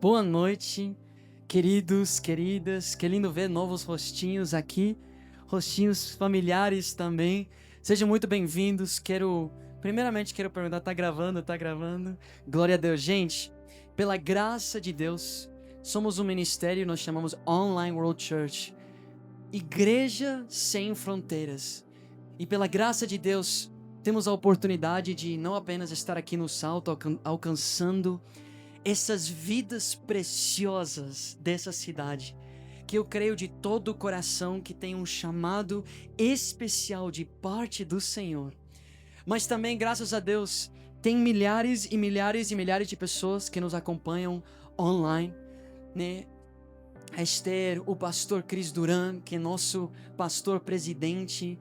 Boa noite, queridos, queridas. Que lindo ver novos rostinhos aqui, rostinhos familiares também. Sejam muito bem-vindos. Primeiramente, quero perguntar, tá gravando? Tá gravando? Glória a Deus. Gente, pela graça de Deus, somos um ministério, nós chamamos Online World Church, Igreja Sem Fronteiras. E pela graça de Deus, temos a oportunidade de não apenas estar aqui no Salto, alcançando essas vidas preciosas dessa cidade, que eu creio de todo o coração que tem um chamado especial de parte do Senhor. Mas também, graças a Deus, tem milhares e milhares e milhares de pessoas que nos acompanham online, né? A Esther, o pastor Cris Duran, que é nosso pastor presidente,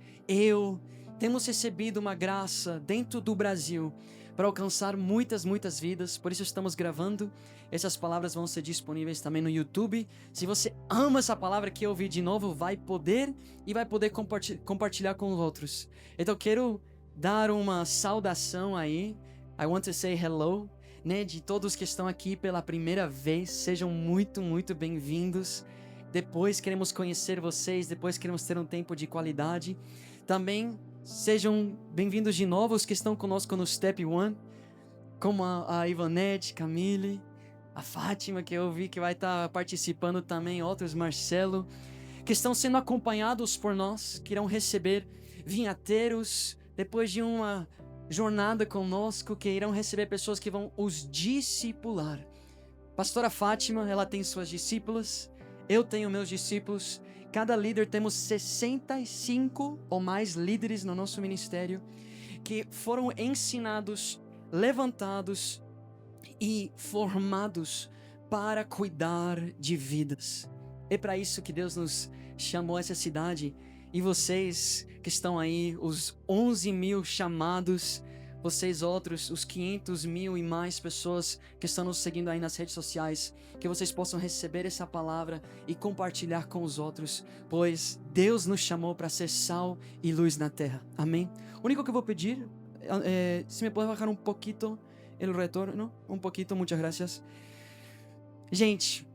temos recebido uma graça dentro do Brasil para alcançar muitas vidas. Por isso estamos gravando. Essas palavras vão ser disponíveis também no YouTube. Se você ama essa palavra que eu ouvi de novo, vai poder compartilhar com os outros. Então quero dar uma saudação aí. I want to say hello, né, de todos que estão aqui pela primeira vez. Sejam muito bem-vindos. Depois queremos conhecer vocês, depois queremos ter um tempo de qualidade. Também sejam bem-vindos de novo os que estão conosco no Step One, como a Ivanete, Camille, a Fátima, que eu vi que vai estar participando também, outros, Marcelo, que estão sendo acompanhados por nós, que irão receber vinhateiros, depois de uma jornada conosco, que irão receber pessoas que vão os discipular. Pastora Fátima, ela tem suas discípulas, eu tenho meus discípulos. Cada líder, temos 65 ou mais líderes no nosso ministério que foram ensinados, levantados e formados para cuidar de vidas. É para isso que Deus nos chamou a essa cidade. E vocês que estão aí, os 11 mil chamados, vocês outros, os 500 mil e mais pessoas que estão nos seguindo aí nas redes sociais, que vocês possam receber essa palavra e compartilhar com os outros, pois Deus nos chamou para ser sal e luz na terra. Amém? O único que eu vou pedir, se me pode bajar um pouquinho o retorno, um pouquinho, muitas gracias. Gente,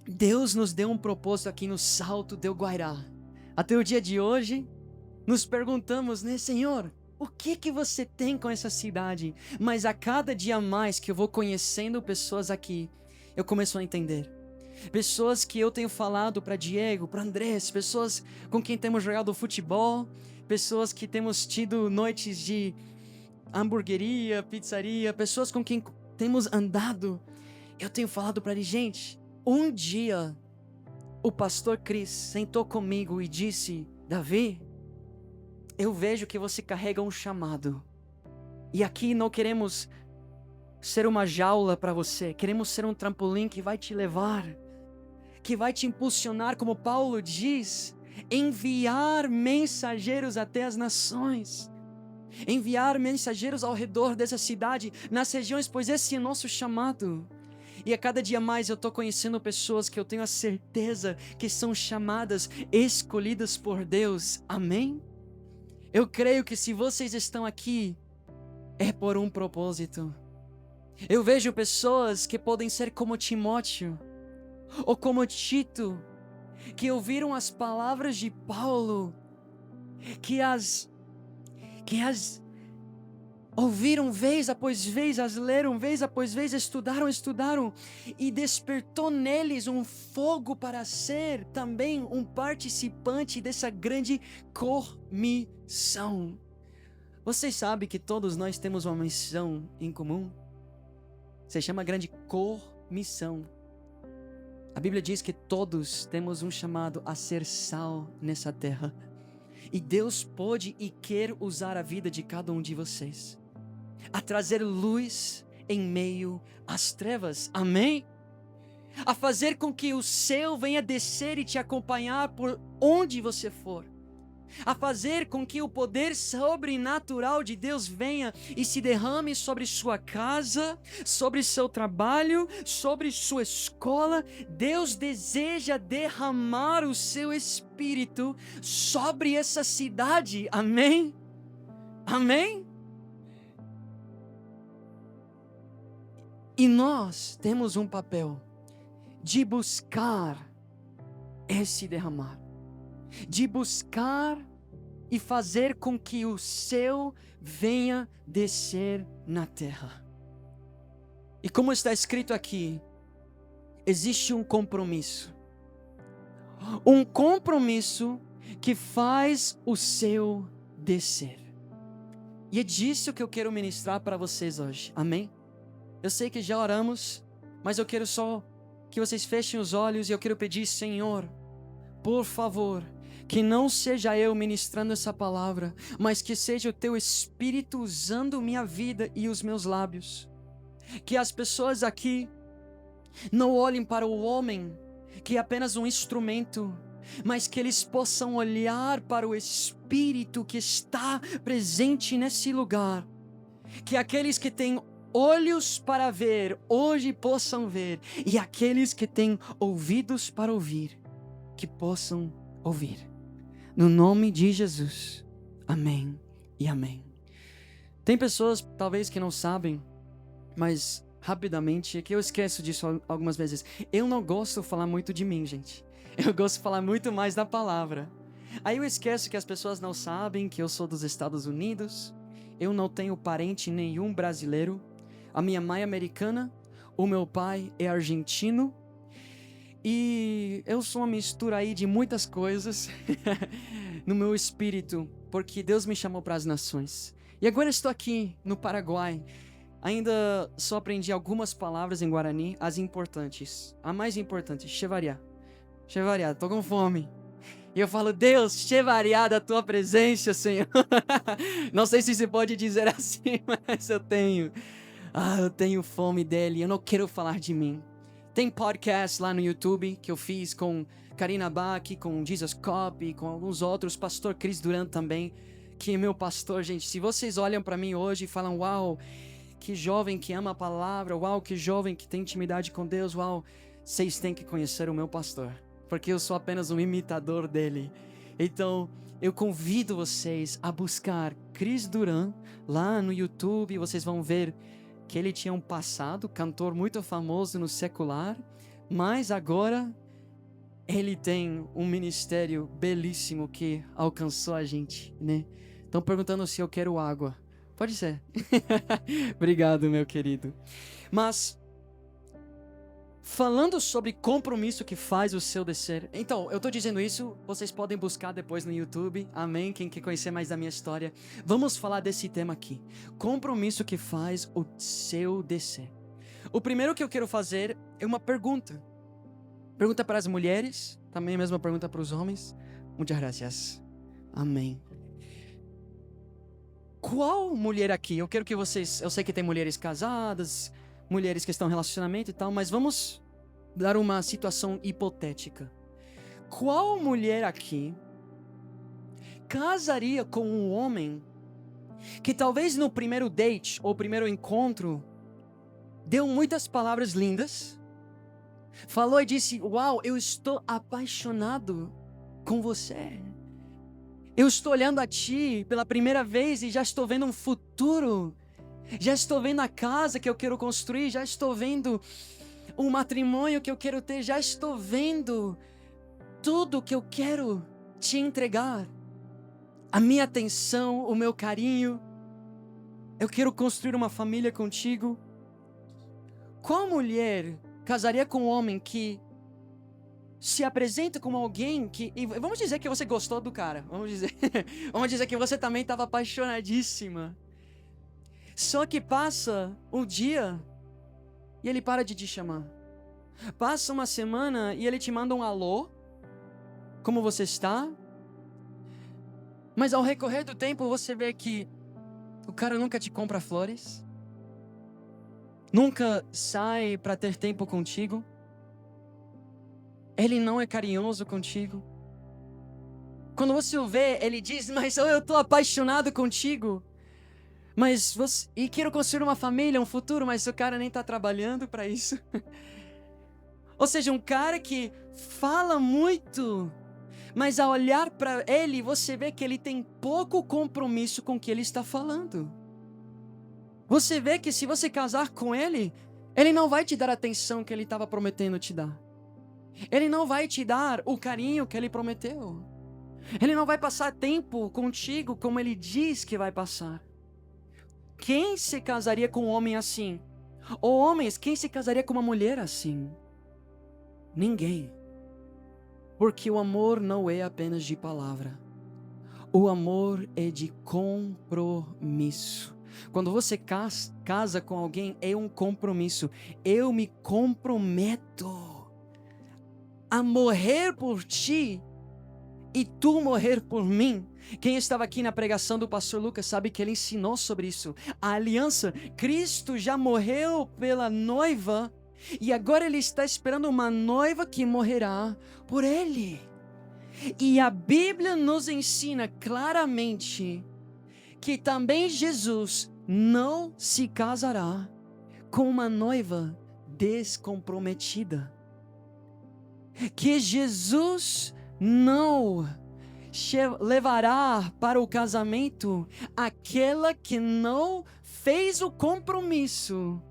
Deus nos deu um propósito aqui no Salto del Guairá. Até o dia de hoje, nos perguntamos, né, Senhor, o que você tem com essa cidade? Mas a cada dia mais que eu vou conhecendo pessoas aqui, eu começo a entender. Pessoas que eu tenho falado para Diego, para Andrés, pessoas com quem temos jogado futebol, pessoas que temos tido noites de hamburgueria, pizzaria, pessoas com quem temos andado. Eu tenho falado para eles, gente, um dia o pastor Cris sentou comigo e disse, Davi, eu vejo que você carrega um chamado. E aqui não queremos ser uma jaula para você. Queremos ser um trampolim que vai te levar, que vai te impulsionar, como Paulo diz, enviar mensageiros até as nações. Enviar mensageiros ao redor dessa cidade, nas regiões, pois esse é nosso chamado. E a cada dia mais eu estou conhecendo pessoas que eu tenho a certeza que são chamadas, escolhidas por Deus. Amém? Eu creio que se vocês estão aqui, é por um propósito. Eu vejo pessoas que podem ser como Timóteo, ou como Tito, que ouviram as palavras de Paulo, que as ouviram vez após vez, as leram vez após vez, estudaram, e despertou neles um fogo para ser também um participante dessa grande comissão. Vocês sabem que todos nós temos uma missão em comum? Se chama grande comissão. A Bíblia diz que todos temos um chamado a ser sal nessa terra. E Deus pode e quer usar a vida de cada um de vocês a trazer luz em meio às trevas. Amém? A fazer com que o céu venha descer e te acompanhar por onde você for. A fazer com que o poder sobrenatural de Deus venha e se derrame sobre sua casa, sobre seu trabalho, sobre sua escola. Deus deseja derramar o seu Espírito sobre essa cidade. Amém? Amém? E nós temos um papel de buscar esse derramar, de buscar e fazer com que o céu venha descer na terra. E como está escrito aqui, existe um compromisso que faz o céu descer. E é disso que eu quero ministrar para vocês hoje, amém? Eu sei que já oramos, mas eu quero só que vocês fechem os olhos e eu quero pedir, Senhor, por favor, que não seja eu ministrando essa palavra, mas que seja o Teu Espírito usando minha vida e os meus lábios. Que as pessoas aqui não olhem para o homem, que é apenas um instrumento, mas que eles possam olhar para o Espírito que está presente nesse lugar. Que aqueles que têm olhos para ver, hoje possam ver, e aqueles que têm ouvidos para ouvir, que possam ouvir. No nome de Jesus. Amém e amém. Tem pessoas, talvez, que não sabem, mas rapidamente, é que eu esqueço disso algumas vezes. Eu não gosto de falar muito de mim, gente. Eu gosto de falar muito mais da palavra. Aí eu esqueço que as pessoas não sabem que eu sou dos Estados Unidos. Eu não tenho parente nenhum brasileiro. A minha mãe é americana. O meu pai é argentino. E eu sou uma mistura aí de muitas coisas no meu espírito, porque Deus me chamou para as nações. E agora estou aqui no Paraguai. Ainda só aprendi algumas palavras em Guarani, as importantes. A mais importante, chevariá. Chevariá, tô com fome. E eu falo, Deus, chevariá da tua presença, Senhor. Não sei se se pode dizer assim, mas eu tenho. Eu tenho fome dele, eu não quero falar de mim. Tem podcast lá no YouTube que eu fiz com Karina Bach, com Jesus Cop, com alguns outros, pastor Chris Durant também, que é meu pastor, gente. Se vocês olham para mim hoje e falam, uau, que jovem que ama a palavra, uau, que jovem que tem intimidade com Deus, uau, vocês têm que conhecer o meu pastor, porque eu sou apenas um imitador dele. Então, eu convido vocês a buscar Chris Durant lá no YouTube, vocês vão ver que ele tinha um passado, cantor muito famoso no secular, mas agora ele tem um ministério belíssimo que alcançou a gente, né? Estão perguntando se eu quero água. Pode ser. Obrigado, meu querido. Mas, falando sobre compromisso que faz o céu descer. Então, eu estou dizendo isso, vocês podem buscar depois no YouTube. Amém? Quem quer conhecer mais da minha história. Vamos falar desse tema aqui. Compromisso que faz o céu descer. O primeiro que eu quero fazer é uma pergunta. Pergunta para as mulheres. Também a mesma pergunta para os homens. Muitas gracias. Amém. Qual mulher aqui? Eu quero que vocês... Eu sei que tem mulheres casadas, mulheres que estão em relacionamento e tal, mas vamos dar uma situação hipotética. Qual mulher aqui casaria com um homem que talvez no primeiro date ou primeiro encontro deu muitas palavras lindas, falou e disse, uau, eu estou apaixonado com você. Eu estou olhando a ti pela primeira vez e já estou vendo um futuro. Já estou vendo a casa que eu quero construir. Já estou vendo um matrimônio que eu quero ter. Já estou vendo tudo que eu quero te entregar. A minha atenção, o meu carinho. Eu quero construir uma família contigo. Qual mulher casaria com um homem que se apresenta como alguém que... E vamos dizer que você gostou do cara. Vamos dizer que você também estava apaixonadíssima. Só que passa um dia e ele para de te chamar. Passa uma semana e ele te manda um alô. Como você está? Mas ao recorrer do tempo você vê que o cara nunca te compra flores. Nunca sai para ter tempo contigo. Ele não é carinhoso contigo. Quando você o vê, ele diz, mas eu estou apaixonado contigo. E quero construir uma família, um futuro, mas o cara nem está trabalhando para isso. Ou seja, um cara que fala muito, mas ao olhar para ele, você vê que ele tem pouco compromisso com o que ele está falando. Você vê que se você casar com ele, Ele não vai te dar a atenção que ele estava prometendo te dar. Ele não vai te dar o carinho que ele prometeu. Ele não vai passar tempo contigo como ele diz que vai passar. Quem se casaria com um homem assim? Ou homens, quem se casaria com uma mulher assim? Ninguém. Porque o amor não é apenas de palavra. O amor é de compromisso. Quando você casa com alguém, é um compromisso. Eu me comprometo a morrer por ti e tu morrer por mim. Quem estava aqui na pregação do pastor Lucas sabe que ele ensinou sobre isso. A aliança, Cristo já morreu pela noiva e agora ele está esperando uma noiva que morrerá por ele. E a Bíblia nos ensina claramente que também Jesus não se casará com uma noiva descomprometida. Que Jesus não levará para o casamento aquela que não fez o compromisso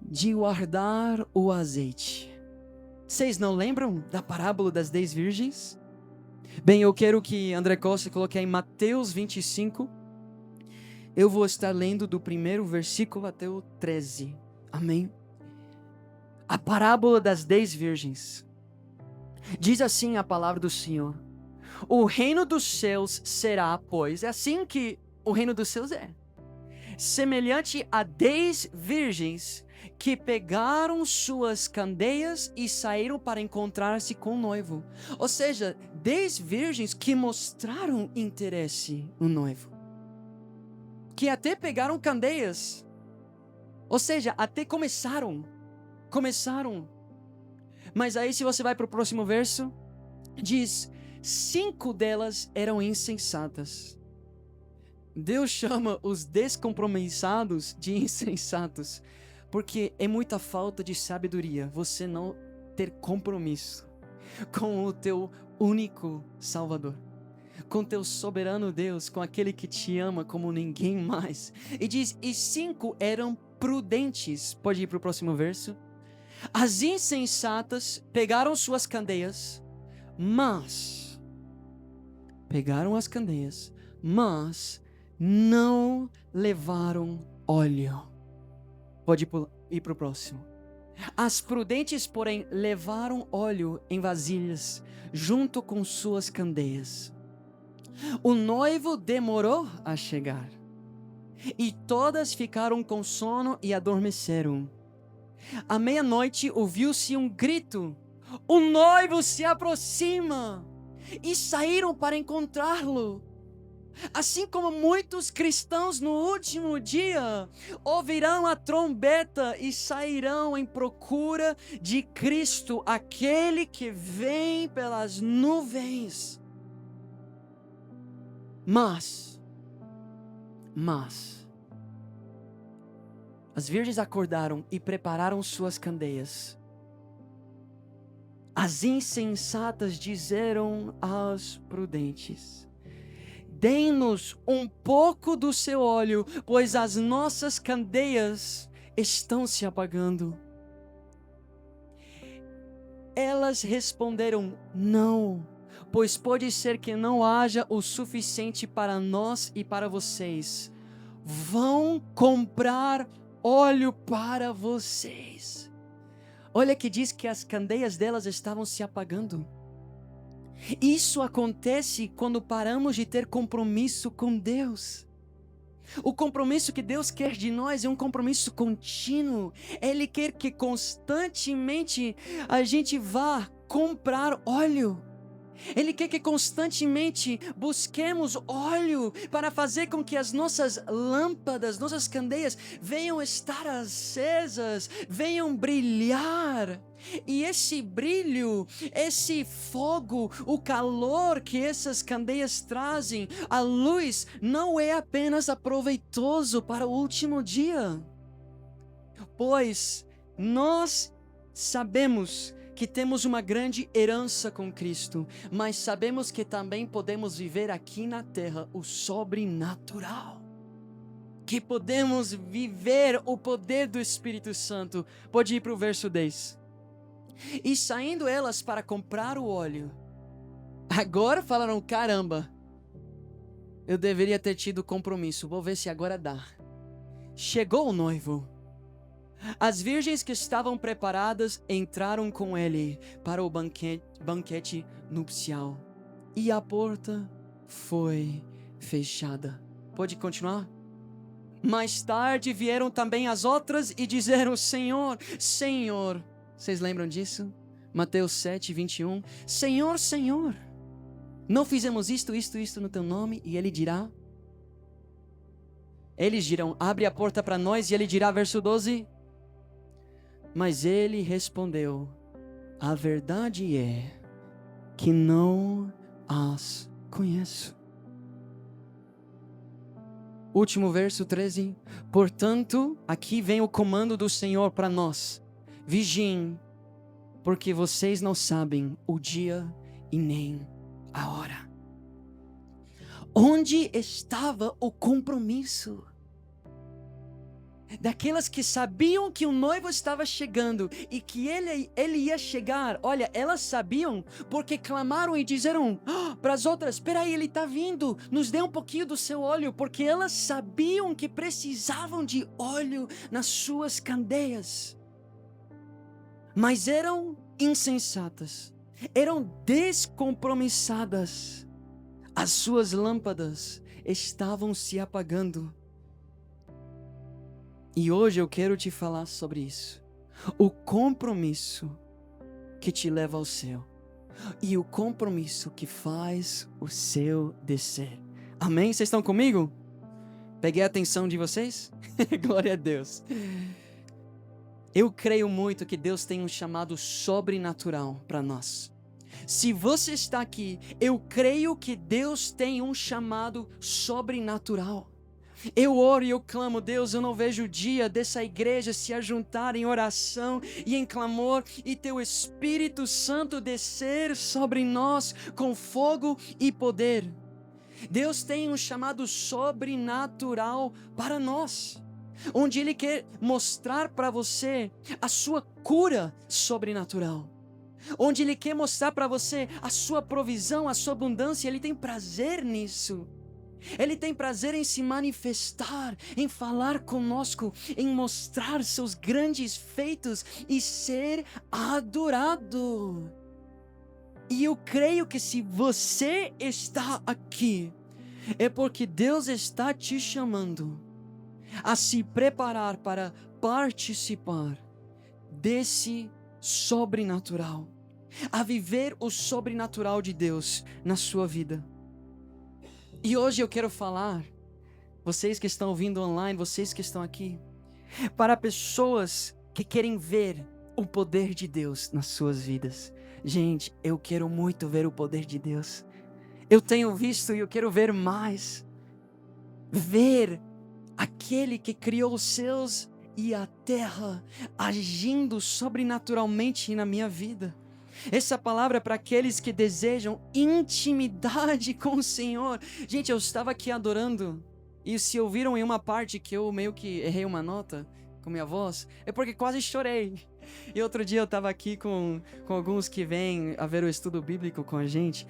de guardar o azeite. Vocês não lembram da parábola das 10 virgens? Bem, eu quero que André Costa coloque em Mateus 25. Eu vou estar lendo do primeiro versículo até o 13. Amém? A parábola das 10 virgens. Diz assim a palavra do Senhor: o reino dos céus será, pois, é assim que o reino dos céus é, semelhante a 10 virgens que pegaram suas candeias e saíram para encontrar-se com o noivo. Ou seja, 10 virgens que mostraram interesse no noivo, que até pegaram candeias, ou seja, até começaram. Mas aí, se você vai para o próximo verso, diz: 5 delas eram insensatas. Deus chama os descompromissados de insensatos, porque é muita falta de sabedoria você não ter compromisso com o teu único Salvador, com teu soberano Deus, com aquele que te ama como ninguém mais. E diz: e 5 eram prudentes. Pode ir para o próximo verso. As insensatas pegaram suas candeias, mas não levaram óleo. Pode ir para o próximo. As prudentes, porém, levaram óleo em vasilhas, junto com suas candeias. O noivo demorou a chegar, e todas ficaram com sono e adormeceram. À meia-noite ouviu-se um grito: o noivo se aproxima! E saíram para encontrá-lo. Assim como muitos cristãos no último dia ouvirão a trombeta e sairão em procura de Cristo, aquele que vem pelas nuvens. Mas as virgens acordaram e prepararam suas candeias. As insensatas disseram aos prudentes: dê-nos um pouco do seu óleo, pois as nossas candeias estão se apagando. Elas responderam: não, pois pode ser que não haja o suficiente para nós e para vocês. Vão comprar óleo para vocês. Olha que diz que as candeias delas estavam se apagando. Isso acontece quando paramos de ter compromisso com Deus. O compromisso que Deus quer de nós é um compromisso contínuo. Ele quer que constantemente a gente vá comprar óleo. Ele quer que constantemente busquemos óleo para fazer com que as nossas lâmpadas, nossas candeias venham estar acesas, venham brilhar. E esse brilho, esse fogo, o calor que essas candeias trazem, a luz, não é apenas aproveitoso para o último dia. Pois nós sabemos que temos uma grande herança com Cristo, mas sabemos que também podemos viver aqui na terra o sobrenatural. que podemos viver o poder do Espírito Santo. Pode ir para o verso 10. E saindo elas para comprar o óleo, agora falaram: caramba, eu deveria ter tido compromisso, vou ver se agora dá. Chegou o noivo. As virgens que estavam preparadas entraram com ele para o banquete nupcial, e a porta foi fechada. Pode continuar? Mais tarde vieram também as outras e disseram: Senhor, Senhor. Vocês lembram disso? Mateus 7, 21. Senhor, Senhor, não fizemos isto no teu nome? E ele dirá... Eles dirão: abre a porta para nós. E ele dirá, verso 12... Mas ele respondeu: a verdade é que não as conheço. Último verso 13. Portanto, aqui vem o comando do Senhor para nós: vigiem, porque vocês não sabem o dia e nem a hora. Onde estava o compromisso daquelas que sabiam que o noivo estava chegando e que ele ia chegar? Olha, elas sabiam porque clamaram e disseram para as outras: espera aí, ele está vindo, nos dê um pouquinho do seu óleo, porque elas sabiam que precisavam de óleo nas suas candeias. Mas eram insensatas, eram descompromissadas, as suas lâmpadas estavam se apagando. E hoje eu quero te falar sobre isso. O compromisso que te leva ao céu. E o compromisso que faz o céu descer. Amém? Vocês estão comigo? Peguei a atenção de vocês? Glória a Deus. Eu creio muito que Deus tem um chamado sobrenatural para nós. Se você está aqui, eu creio que Deus tem um chamado sobrenatural. Eu oro e eu clamo: Deus, eu não vejo o dia dessa igreja se ajuntar em oração e em clamor e teu Espírito Santo descer sobre nós com fogo e poder. Deus tem um chamado sobrenatural para nós, onde Ele quer mostrar para você a sua cura sobrenatural, onde Ele quer mostrar para você a sua provisão, a sua abundância. Ele tem prazer nisso. Ele tem prazer em se manifestar, em falar conosco, em mostrar seus grandes feitos e ser adorado. E eu creio que se você está aqui, é porque Deus está te chamando a se preparar para participar desse sobrenatural, a viver o sobrenatural de Deus na sua vida. E hoje eu quero falar, vocês que estão ouvindo online, vocês que estão aqui, para pessoas que querem ver o poder de Deus nas suas vidas. Gente, eu quero muito ver o poder de Deus. Eu tenho visto e eu quero ver mais. Ver aquele que criou os céus e a terra agindo sobrenaturalmente na minha vida. Essa palavra é para aqueles que desejam intimidade com o Senhor. Gente, eu estava aqui adorando, e se ouviram em uma parte que eu meio que errei uma nota com minha voz, é porque quase chorei. E outro dia eu estava aqui com alguns que vêm a ver o estudo bíblico com a gente,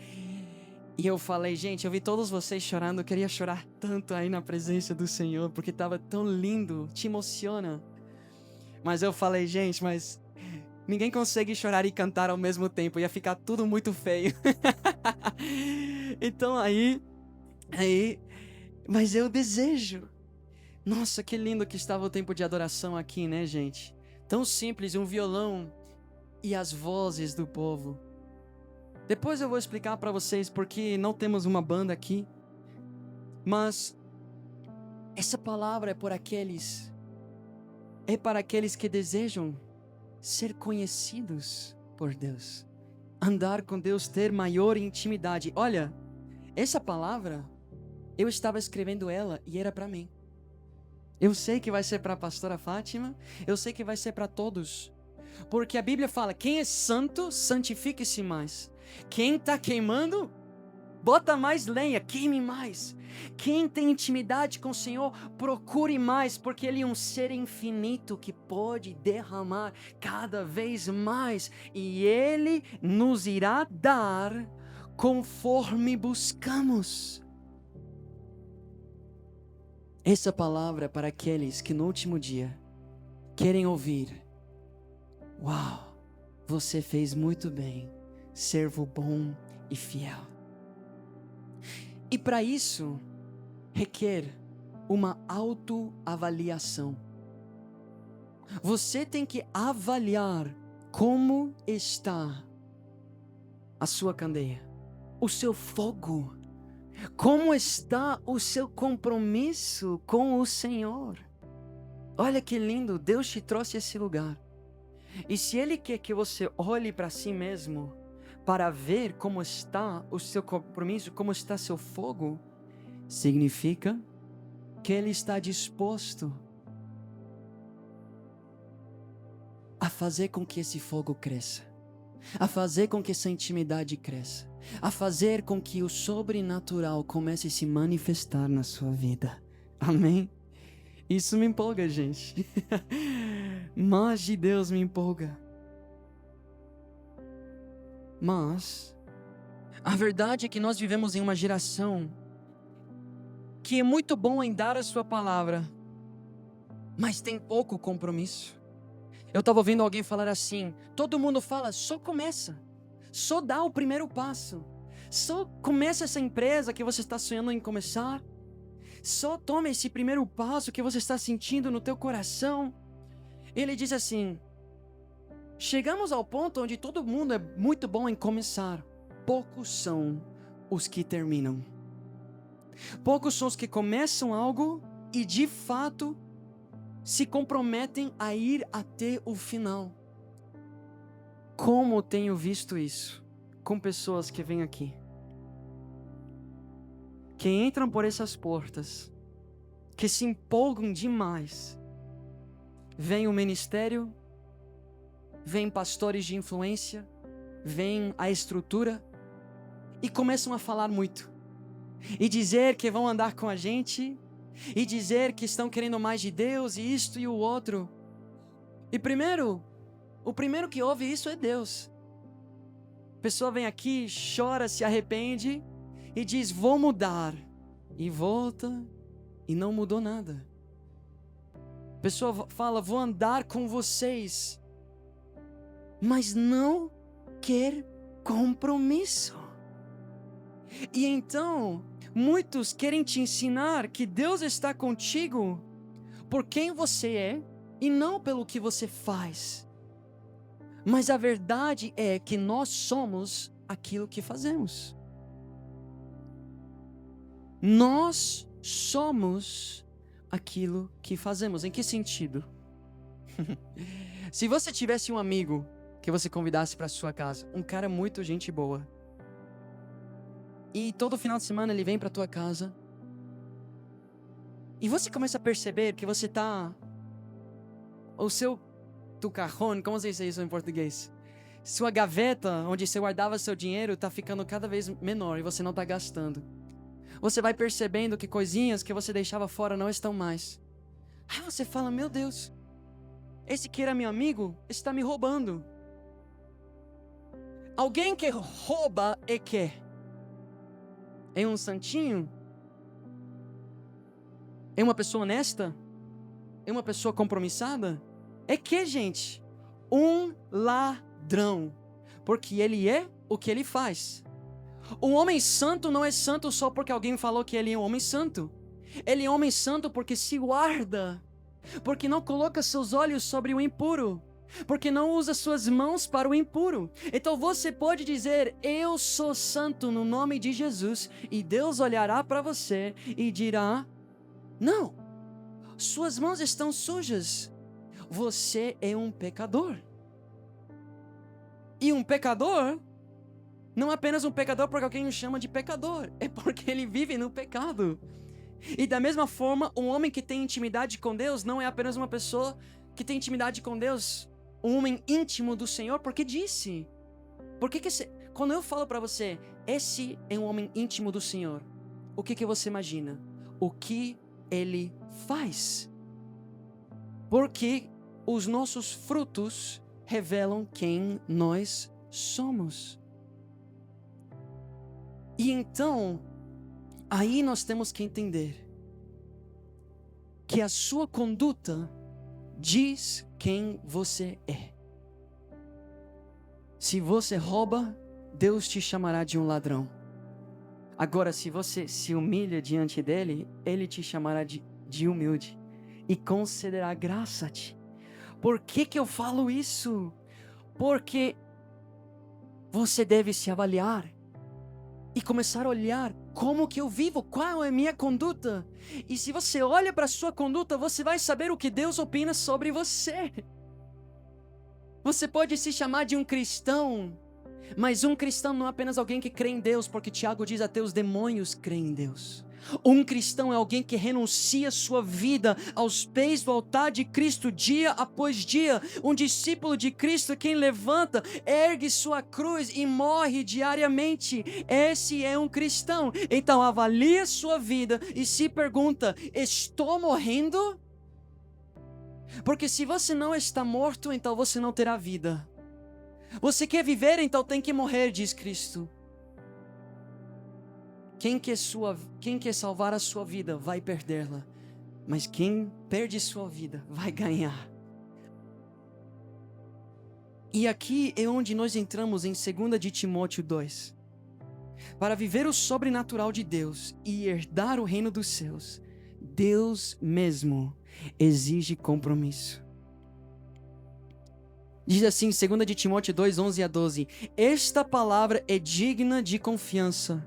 e eu falei: gente, eu vi todos vocês chorando, eu queria chorar tanto aí na presença do Senhor, porque estava tão lindo, te emociona. Mas eu falei: gente, mas ninguém consegue chorar e cantar ao mesmo tempo, ia ficar tudo muito feio. Então mas eu desejo. Nossa, que lindo que estava o tempo de adoração aqui, né, gente? Tão simples, um violão e as vozes do povo. Depois eu vou explicar para vocês porque não temos uma banda aqui. Mas essa palavra é para aqueles que desejam ser conhecidos por Deus, andar com Deus, ter maior intimidade. Olha, essa palavra, eu estava escrevendo ela e era para mim. Eu sei que vai ser para a pastora Fátima, eu sei que vai ser para todos, porque a Bíblia fala: quem é santo, santifique-se mais. Quem está queimando, Bota mais lenha, queime mais. Quem tem intimidade com o Senhor, procure mais, porque Ele é um ser infinito que pode derramar cada vez mais. E Ele nos irá dar conforme buscamos. Essa palavra é para aqueles que no último dia querem ouvir: uau, você fez muito bem, servo bom e fiel. E para isso, requer uma autoavaliação. Você tem que avaliar como está a sua candeia, o seu fogo, como está o seu compromisso com o Senhor. Olha que lindo, Deus te trouxe a esse lugar. E se Ele quer que você olhe para si mesmo, para ver como está o seu compromisso, como está seu fogo, significa que Ele está disposto a fazer com que esse fogo cresça, a fazer com que essa intimidade cresça, a fazer com que o sobrenatural comece a se manifestar na sua vida. Amém? Isso me empolga, gente. Mas de Deus me empolga. Mas a verdade é que nós vivemos em uma geração que é muito bom em dar a sua palavra, mas tem pouco compromisso. Eu estava ouvindo alguém falar assim: todo mundo fala, só começa, só dá o primeiro passo, só começa essa empresa que você está sonhando em começar, só tome esse primeiro passo que você está sentindo no teu coração. Ele diz assim: chegamos ao ponto onde todo mundo é muito bom em começar, poucos são os que terminam. Poucos são os que começam algo e de fato se comprometem a ir até o final. Como tenho visto isso com pessoas que vêm aqui, que entram por essas portas, que se empolgam demais. Vem o ministério, vem pastores de influência, vem a estrutura e começam a falar muito. E dizer que vão andar com a gente, e dizer que estão querendo mais de Deus, e isto e o outro. E o primeiro que ouve isso é Deus. A pessoa vem aqui, chora, se arrepende e diz: vou mudar. E volta e não mudou nada. A pessoa fala: vou andar com vocês, mas não quer compromisso. E então, muitos querem te ensinar que Deus está contigo por quem você é e não pelo que você faz. Mas a verdade é que nós somos aquilo que fazemos. Nós somos aquilo que fazemos. Em que sentido? Se você tivesse um amigo que você convidasse para sua casa, um cara muito gente boa, e todo final de semana ele vem para tua casa, e você começa a perceber que você tá, o seu tu cajón, como se diz isso em português? Sua gaveta, onde você guardava seu dinheiro, tá ficando cada vez menor e você não tá gastando. Você vai percebendo que coisinhas que você deixava fora não estão mais. Aí você fala: meu Deus, esse que era meu amigo está me roubando. Alguém que rouba é que? É um santinho? É uma pessoa honesta? É uma pessoa compromissada? É que, gente? Um ladrão. Porque ele é o que ele faz. Um homem santo não é santo só porque alguém falou que ele é um homem santo. Ele é homem santo porque se guarda, porque não coloca seus olhos sobre o impuro, porque não usa suas mãos para o impuro. Então você pode dizer: eu sou santo no nome de Jesus, e Deus olhará para você e dirá: não, suas mãos estão sujas, você é um pecador. E um pecador não é apenas um pecador porque alguém o chama de pecador, é porque ele vive no pecado. E da mesma forma, um homem que tem intimidade com Deus não é apenas uma pessoa que tem intimidade com Deus, um homem íntimo do Senhor, porque disse: Quando eu falo para você, esse é um homem íntimo do Senhor, o que você imagina? O que ele faz? Porque os nossos frutos revelam quem nós somos. E então, aí nós temos que entender que a sua conduta diz quem você é. Se você rouba, Deus te chamará de um ladrão. Agora, se você se humilha diante dele, ele te chamará de humilde e concederá graça a ti. Por que eu falo isso? Porque você deve se avaliar e começar a olhar como que eu vivo, qual é a minha conduta. E se você olha para a sua conduta, você vai saber o que Deus opina sobre você. Você pode se chamar de um cristão, mas um cristão não é apenas alguém que crê em Deus, porque Tiago diz até os demônios creem em Deus. Um cristão é alguém que renuncia sua vida aos pés do altar de Cristo dia após dia. Um discípulo de Cristo é quem levanta, ergue sua cruz e morre diariamente. Esse é um cristão. Então avalie a sua vida e se pergunta: estou morrendo? Porque se você não está morto, então você não terá vida. Você quer viver, então tem que morrer, diz Cristo. Quem quer salvar a sua vida vai perdê-la, mas quem perde sua vida vai ganhar. E aqui é onde nós entramos em 2 de Timóteo 2. Para viver o sobrenatural de Deus e herdar o reino dos céus, Deus mesmo exige compromisso. Diz assim, 2 de Timóteo 2, 11 a 12: esta palavra é digna de confiança.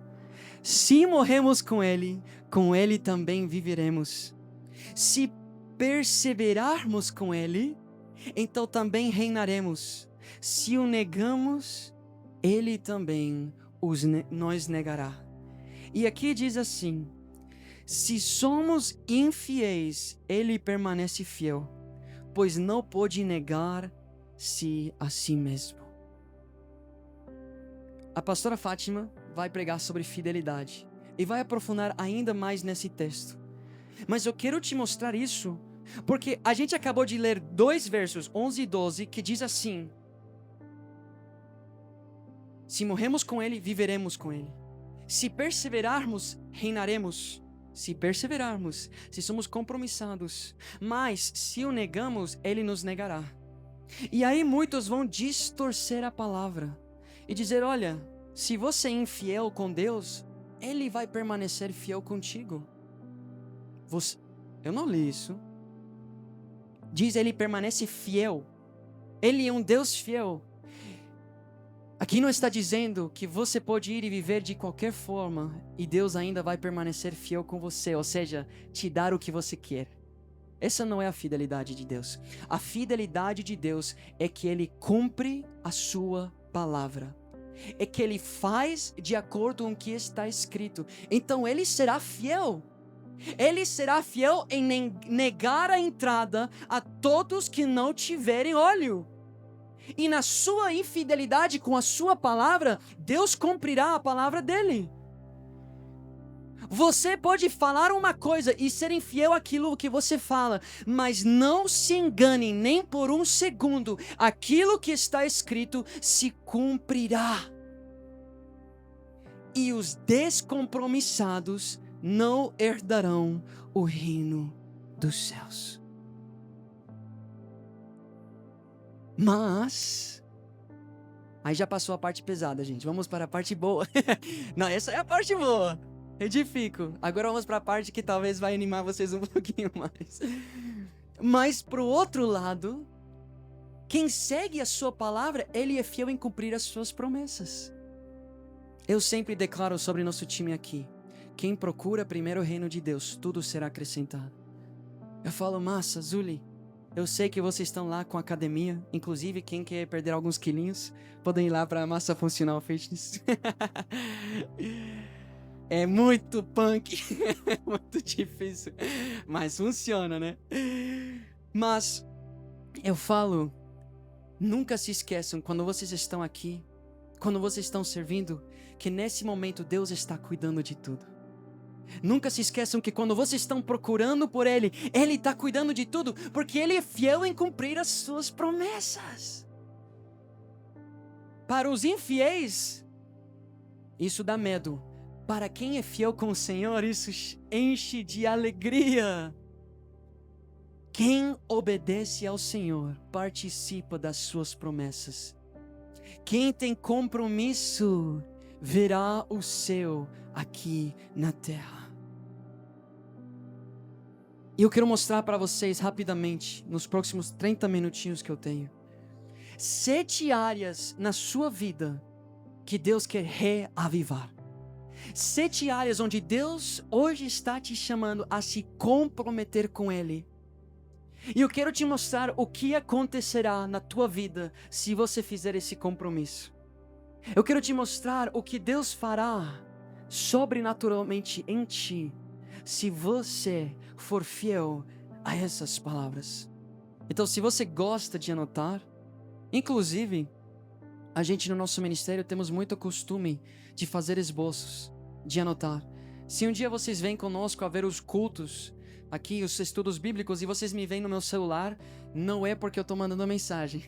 Se morremos com ele também viveremos. Se perseverarmos com ele, então também reinaremos. Se o negamos, ele também nos negará. E aqui diz assim: se somos infiéis, ele permanece fiel, pois não pode negar-se a si mesmo. A pastora Fátima vai pregar sobre fidelidade e vai aprofundar ainda mais nesse texto. Mas eu quero te mostrar isso porque a gente acabou de ler 2 versos, 11 e 12, que diz assim: se morremos com ele, viveremos com ele. Se perseverarmos, reinaremos. Se perseverarmos, se somos compromissados. Mas se o negamos, ele nos negará. E aí muitos vão distorcer a palavra e dizer: olha, se você é infiel com Deus, ele vai permanecer fiel contigo. Eu não li isso. Diz: ele permanece fiel. Ele é um Deus fiel. Aqui não está dizendo que você pode ir e viver de qualquer forma e Deus ainda vai permanecer fiel com você, ou seja, te dar o que você quer. Essa não é a fidelidade de Deus. A fidelidade de Deus é que ele cumpre a sua palavra. É que ele faz de acordo com o que está escrito. Então ele será fiel. Ele será fiel em negar a entrada a todos que não tiverem óleo. E na sua infidelidade com a sua palavra, Deus cumprirá a palavra dele. Você pode falar uma coisa e ser infiel àquilo que você fala, mas não se engane nem por um segundo. Aquilo que está escrito se cumprirá. E os descompromissados não herdarão o reino dos céus. Mas aí já passou a parte pesada, gente. Vamos para a parte boa. Não, essa é a parte boa. Edifico. Agora vamos para a parte que talvez vai animar vocês um pouquinho mais. Mas pro outro lado, quem segue a sua palavra, ele é fiel em cumprir as suas promessas. Eu sempre declaro sobre nosso time aqui: quem procura primeiro o reino de Deus, tudo será acrescentado. Eu falo: Massa, Zuli, eu sei que vocês estão lá com a academia. Inclusive, quem quer perder alguns quilinhos, podem ir lá para a Massa Funcional Fitness. É muito punk, é muito difícil, mas funciona, né? Mas eu falo, nunca se esqueçam, quando vocês estão aqui, quando vocês estão servindo, que nesse momento Deus está cuidando de tudo. Nunca se esqueçam que quando vocês estão procurando por Ele, Ele está cuidando de tudo, porque Ele é fiel em cumprir as suas promessas. Para os infiéis, isso dá medo. Para quem é fiel com o Senhor, isso enche de alegria. Quem obedece ao Senhor participa das suas promessas. Quem tem compromisso verá o céu aqui na terra. E eu quero mostrar para vocês rapidamente, nos próximos 30 minutinhos que eu tenho, 7 áreas na sua vida que Deus quer reavivar. 7 áreas onde Deus hoje está te chamando a se comprometer com Ele. E eu quero te mostrar o que acontecerá na tua vida se você fizer esse compromisso. Eu quero te mostrar o que Deus fará sobrenaturalmente em ti, se você for fiel a essas palavras. Então, se você gosta de anotar, inclusive, a gente no nosso ministério temos muito costume de fazer esboços, de anotar. Se um dia vocês vêm conosco a ver os cultos, aqui os estudos bíblicos, e vocês me veem no meu celular, não é porque eu estou mandando mensagem,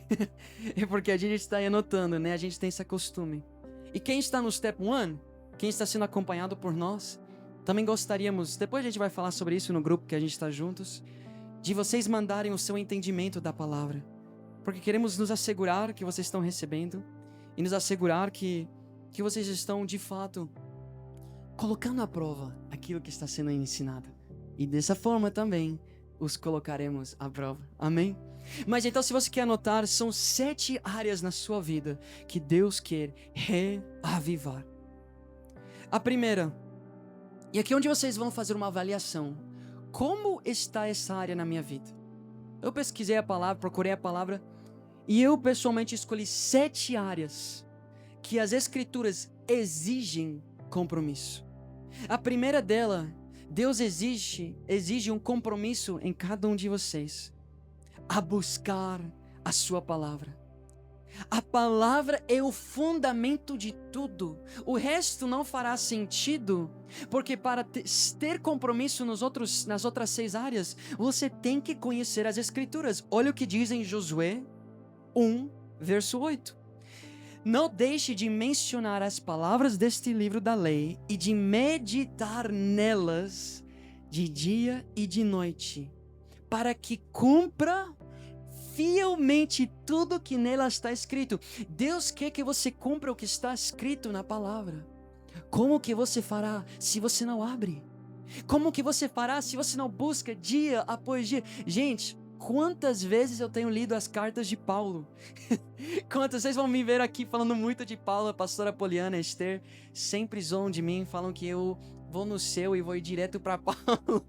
é porque a gente está aí anotando, né? A gente tem esse costume. E quem está no Step 1, quem está sendo acompanhado por nós, também gostaríamos, depois a gente vai falar sobre isso no grupo que a gente está juntos, de vocês mandarem o seu entendimento da palavra, porque queremos nos assegurar que vocês estão recebendo e nos assegurar que vocês estão de fato colocando à prova aquilo que está sendo ensinado. E dessa forma também os colocaremos à prova. Amém? Mas então, se você quer anotar, são 7 áreas na sua vida que Deus quer reavivar. A primeira, e aqui é onde vocês vão fazer uma avaliação. Como está essa área na minha vida? Eu pesquisei a palavra, procurei a palavra, e eu pessoalmente escolhi 7 áreas que as Escrituras exigem compromisso. A primeira dela, Deus exige um compromisso em cada um de vocês, a buscar a sua palavra. A palavra é o fundamento de tudo. O resto não fará sentido, porque para ter compromisso nas outras 6 áreas, você tem que conhecer as Escrituras. Olha o que diz em Josué 1, verso 8. Não deixe de mencionar as palavras deste livro da lei e de meditar nelas de dia e de noite, para que cumpra fielmente tudo que nela está escrito. Deus quer que você cumpra o que está escrito na palavra. Como que você fará se você não abre? Como que você fará se você não busca dia após dia? Gente, quantas vezes eu tenho lido as cartas de Paulo? Quantas vezes vão me ver aqui falando muito de Paulo, a pastora Poliana, Esther, sempre zoam de mim, falam que eu vou no céu e vou ir direto para Paulo,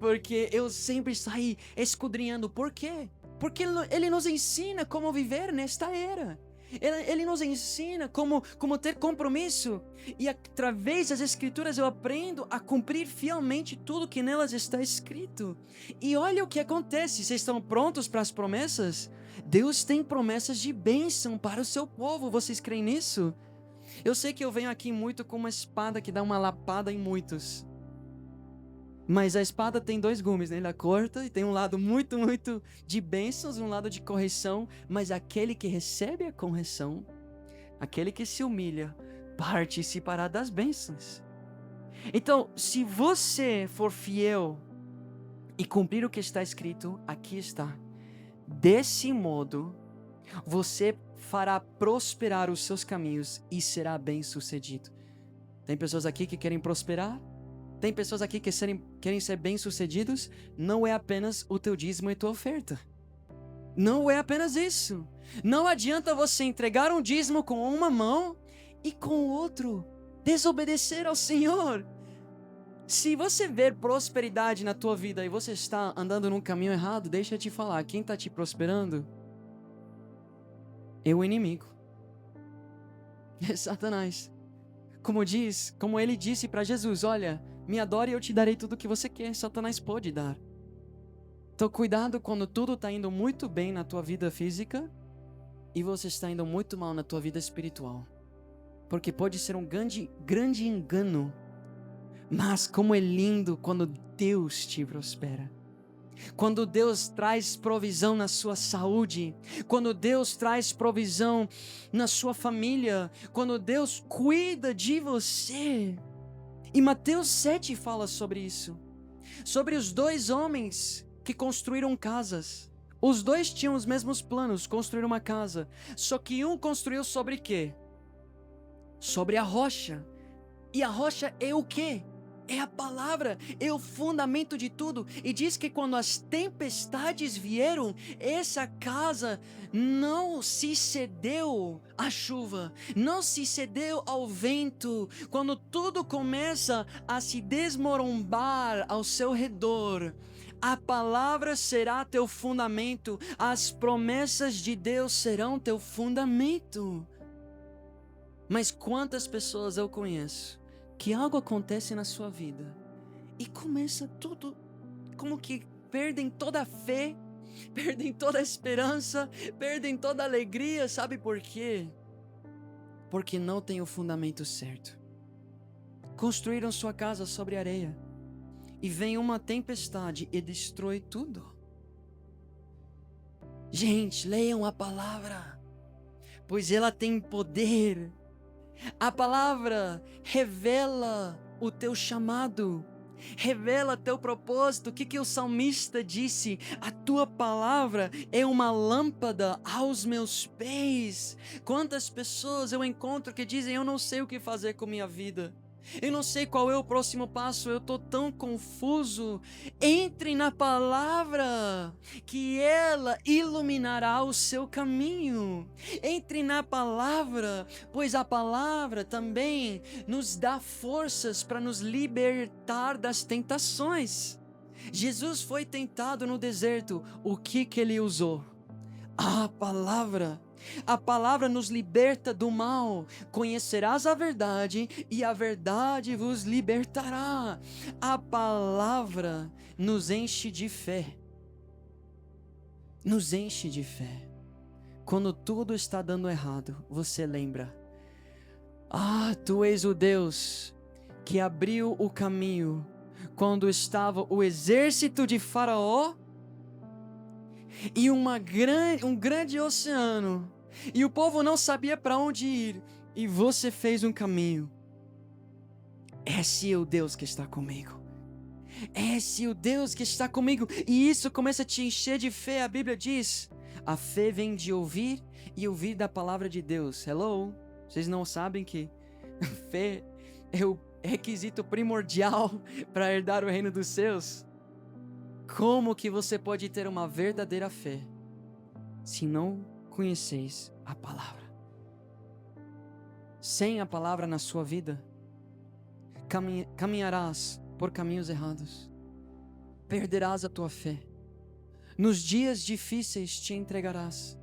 porque eu sempre saí esquadrinhando. Por quê? Porque ele nos ensina como viver nesta era. Ele nos ensina como ter compromisso. E através das Escrituras eu aprendo a cumprir fielmente tudo que nelas está escrito. E olha o que acontece. Vocês estão prontos para as promessas? Deus tem promessas de bênção para o seu povo. Vocês creem nisso? Eu sei que eu venho aqui muito com uma espada que dá uma lapada em muitos. Mas a espada tem 2 gumes, né? Ela corta e tem um lado muito, muito de bênçãos, um lado de correção. Mas aquele que recebe a correção, aquele que se humilha, participará das bênçãos. Então, se você for fiel e cumprir o que está escrito, aqui está. Desse modo, você fará prosperar os seus caminhos e será bem-sucedido. Tem pessoas aqui que querem prosperar? Tem pessoas aqui que querem ser bem-sucedidos? Não é apenas o teu dízimo e tua oferta. Não é apenas isso. Não adianta você entregar um dízimo com uma mão e com o outro desobedecer ao Senhor. Se você ver prosperidade na tua vida e você está andando num caminho errado, deixa eu te falar, quem está te prosperando é o inimigo. É Satanás. Como ele disse para Jesus, olha, me adore e eu te darei tudo o que você quer. Satanás pode dar. Então cuidado quando tudo está indo muito bem na tua vida física e você está indo muito mal na tua vida espiritual. porque pode ser um grande engano. Mas como é lindo quando Deus te prospera. Quando Deus traz provisão na sua saúde, quando Deus traz provisão na sua família, quando Deus cuida de você. E Mateus 7 fala sobre isso, sobre os dois homens que construíram casas. Os dois tinham os mesmos planos, construir uma casa, só que um construiu sobre quê? Sobre a rocha. E a rocha é o quê? É a palavra, é o fundamento de tudo. E diz que quando as tempestades vieram, essa casa não se cedeu à chuva, não se cedeu ao vento. Quando tudo começa a se desmoronar ao seu redor, a palavra será teu fundamento, as promessas de Deus serão teu fundamento. Mas quantas pessoas eu conheço que algo acontece na sua vida e começa tudo como que perdem toda a fé, perdem toda a esperança, perdem toda a alegria. Sabe por quê? Porque não tem o fundamento certo. Construíram sua casa sobre areia e vem uma tempestade e destrói tudo. Gente, leiam a palavra, pois ela tem poder. A palavra revela o teu chamado, revela teu propósito. O que o salmista disse? A tua palavra é uma lâmpada aos meus pés. Quantas pessoas eu encontro que dizem: eu não sei o que fazer com minha vida, eu não sei qual é o próximo passo, eu estou tão confuso. Entre na palavra, que ela iluminará o seu caminho. Entre na palavra, pois a palavra também nos dá forças para nos libertar das tentações. Jesus foi tentado no deserto. O que ele usou? A palavra. A palavra nos liberta do mal. Conhecerás a verdade e a verdade vos libertará. A palavra nos enche de fé. Nos enche de fé. Quando tudo está dando errado, você lembra: tu és o Deus que abriu o caminho quando estava o exército de Faraó e um grande oceano, e o povo não sabia para onde ir, e você fez um caminho. Esse é o Deus que está comigo. Esse é o Deus que está comigo. E isso começa a te encher de fé. A Bíblia diz: a fé vem de ouvir e ouvir da palavra de Deus. Hello? Vocês não sabem que fé é o requisito primordial para herdar o reino dos céus? Como que você pode ter uma verdadeira fé se não conheceis a palavra? Sem a palavra na sua vida, caminharás por caminhos errados, perderás a tua fé, nos dias difíceis te entregarás.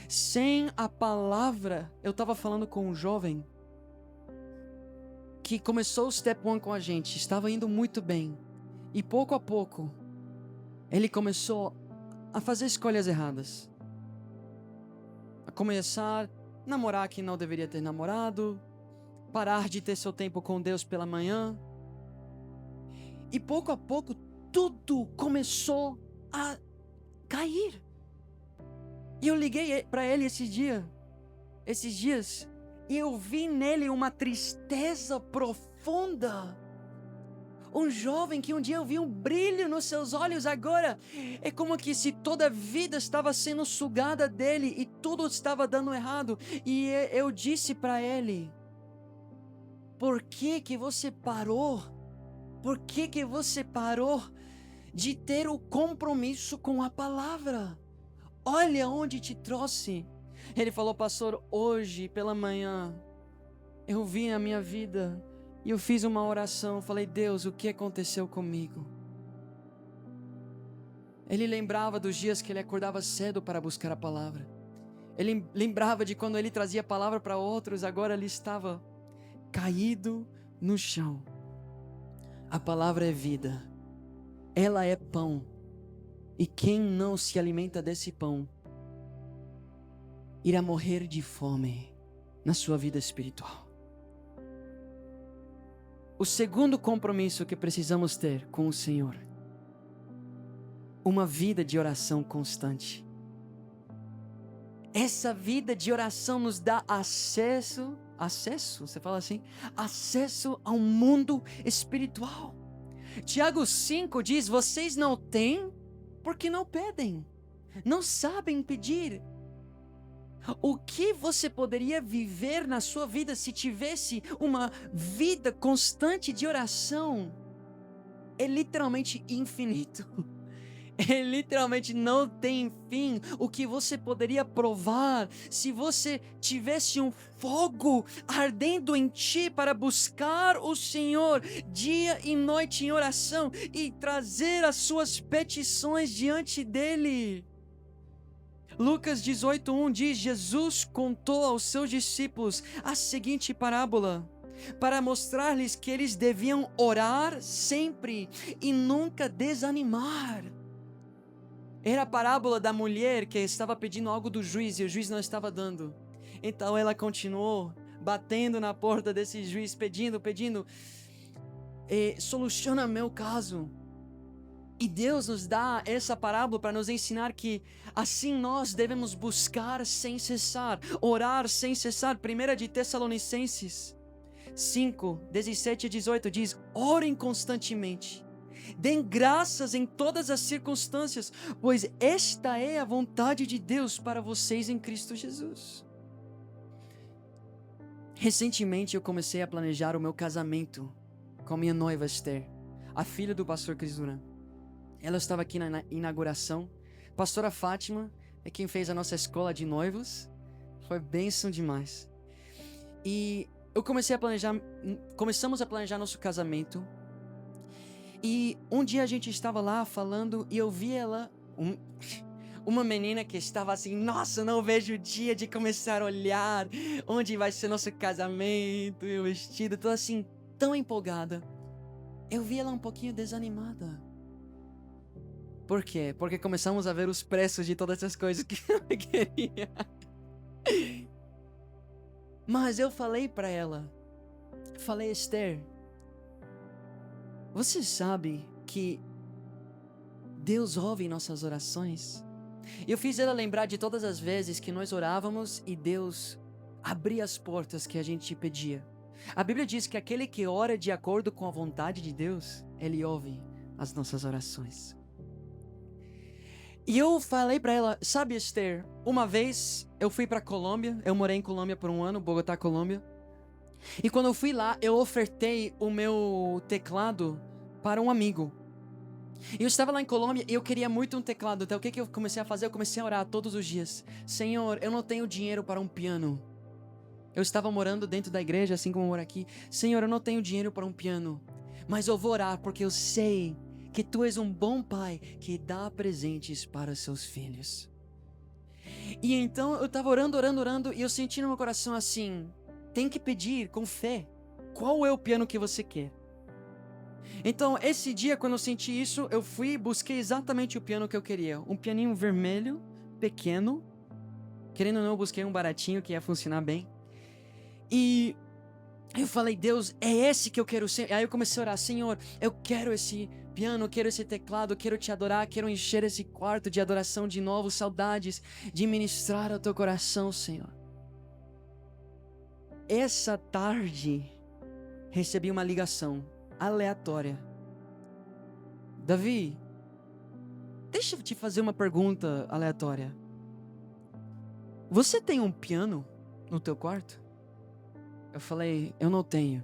Sem a palavra, eu estava falando com um jovem que começou o Step 1 com a gente, estava indo muito bem, e pouco a pouco ele começou a fazer escolhas erradas, a começar a namorar quem não deveria ter namorado, parar de ter seu tempo com Deus pela manhã, e pouco a pouco tudo começou a cair. E eu liguei para ele esses dias, e eu vi nele uma tristeza profunda. Um jovem que um dia eu vi um brilho nos seus olhos, agora é como que se toda a vida estava sendo sugada dele e tudo estava dando errado. E eu disse para ele: por que você parou? Por que você parou de ter o compromisso com a palavra? Olha onde te trouxe. Ele falou: pastor, hoje pela manhã eu vi a minha vida e eu fiz uma oração. Falei: Deus, o que aconteceu comigo? Ele lembrava dos dias que ele acordava cedo para buscar a palavra. Ele lembrava de quando ele trazia a palavra para outros. Agora ele estava caído no chão. A palavra é vida. Ela é pão. E quem não se alimenta desse pão irá morrer de fome na sua vida espiritual. o segundo compromisso que precisamos ter com o Senhor: uma vida de oração constante. Essa vida de oração nos dá acesso, você fala assim? Acesso ao mundo espiritual. Tiago 5 diz: vocês não têm porque não pedem, não sabem pedir. O que você poderia viver na sua vida se tivesse uma vida constante de oração? É literalmente infinito. Ele literalmente não tem fim. O que você poderia provar se você tivesse um fogo ardendo em ti para buscar o Senhor dia e noite em oração e trazer as suas petições diante dele. Lucas 18:1 diz: Jesus contou aos seus discípulos a seguinte parábola para mostrar-lhes que eles deviam orar sempre e nunca desanimar. Era a parábola da mulher que estava pedindo algo do juiz e o juiz não estava dando. Então ela continuou batendo na porta desse juiz, pedindo, soluciona meu caso. E Deus nos dá essa parábola para nos ensinar que assim nós devemos buscar sem cessar, orar sem cessar. 1 de Tessalonicenses 5, 17 e 18 diz: orem constantemente. Deem graças em todas as circunstâncias, pois esta é a vontade de Deus para vocês em Cristo Jesus. Recentemente eu comecei a planejar o meu casamento com a minha noiva Esther, a filha do pastor Cris Duran. Ela estava aqui na inauguração. Pastora Fátima é quem fez a nossa escola de noivos. Foi bênção demais. E eu começamos a planejar nosso casamento. E um dia a gente estava lá falando e eu vi ela, uma menina que estava assim: nossa, não vejo o dia de começar a olhar onde vai ser nosso casamento e o vestido, toda assim, tão empolgada. Eu vi ela um pouquinho desanimada. Por quê? Porque começamos a ver os preços de todas essas coisas que ela queria. Mas eu falei para ela, Esther, você sabe que Deus ouve nossas orações? E eu fiz ela lembrar de todas as vezes que nós orávamos e Deus abria as portas que a gente pedia. A Bíblia diz que aquele que ora de acordo com a vontade de Deus, Ele ouve as nossas orações. E eu falei pra ela, sabe, Esther, uma vez eu fui pra Colômbia, eu morei em Colômbia por um ano, Bogotá, Colômbia. E quando eu fui lá, eu ofertei o meu teclado para um amigo. E eu estava lá em Colômbia e eu queria muito um teclado. Então o que eu comecei a fazer? Eu comecei a orar todos os dias. Senhor, eu não tenho dinheiro para um piano. Eu estava morando dentro da igreja, assim como eu moro aqui. Senhor, eu não tenho dinheiro para um piano. Mas eu vou orar porque eu sei que Tu és um bom pai que dá presentes para seus filhos. E então eu estava orando e eu senti no meu coração assim: tem que pedir com fé. Qual é o piano que você quer? Então esse dia, quando eu senti isso, eu fui e busquei exatamente o piano que eu queria. Um pianinho vermelho, pequeno. Querendo ou não, eu busquei um baratinho que ia funcionar bem. E eu falei: Deus, é esse que eu quero ser. Aí eu comecei a orar: Senhor, eu quero esse piano, eu quero esse teclado, eu quero Te adorar, quero encher esse quarto de adoração de novo, saudades de ministrar ao Teu coração, Senhor. Essa tarde, recebi uma ligação aleatória. Davi, deixa eu te fazer uma pergunta aleatória. Você tem um piano no teu quarto? Eu falei: eu não tenho.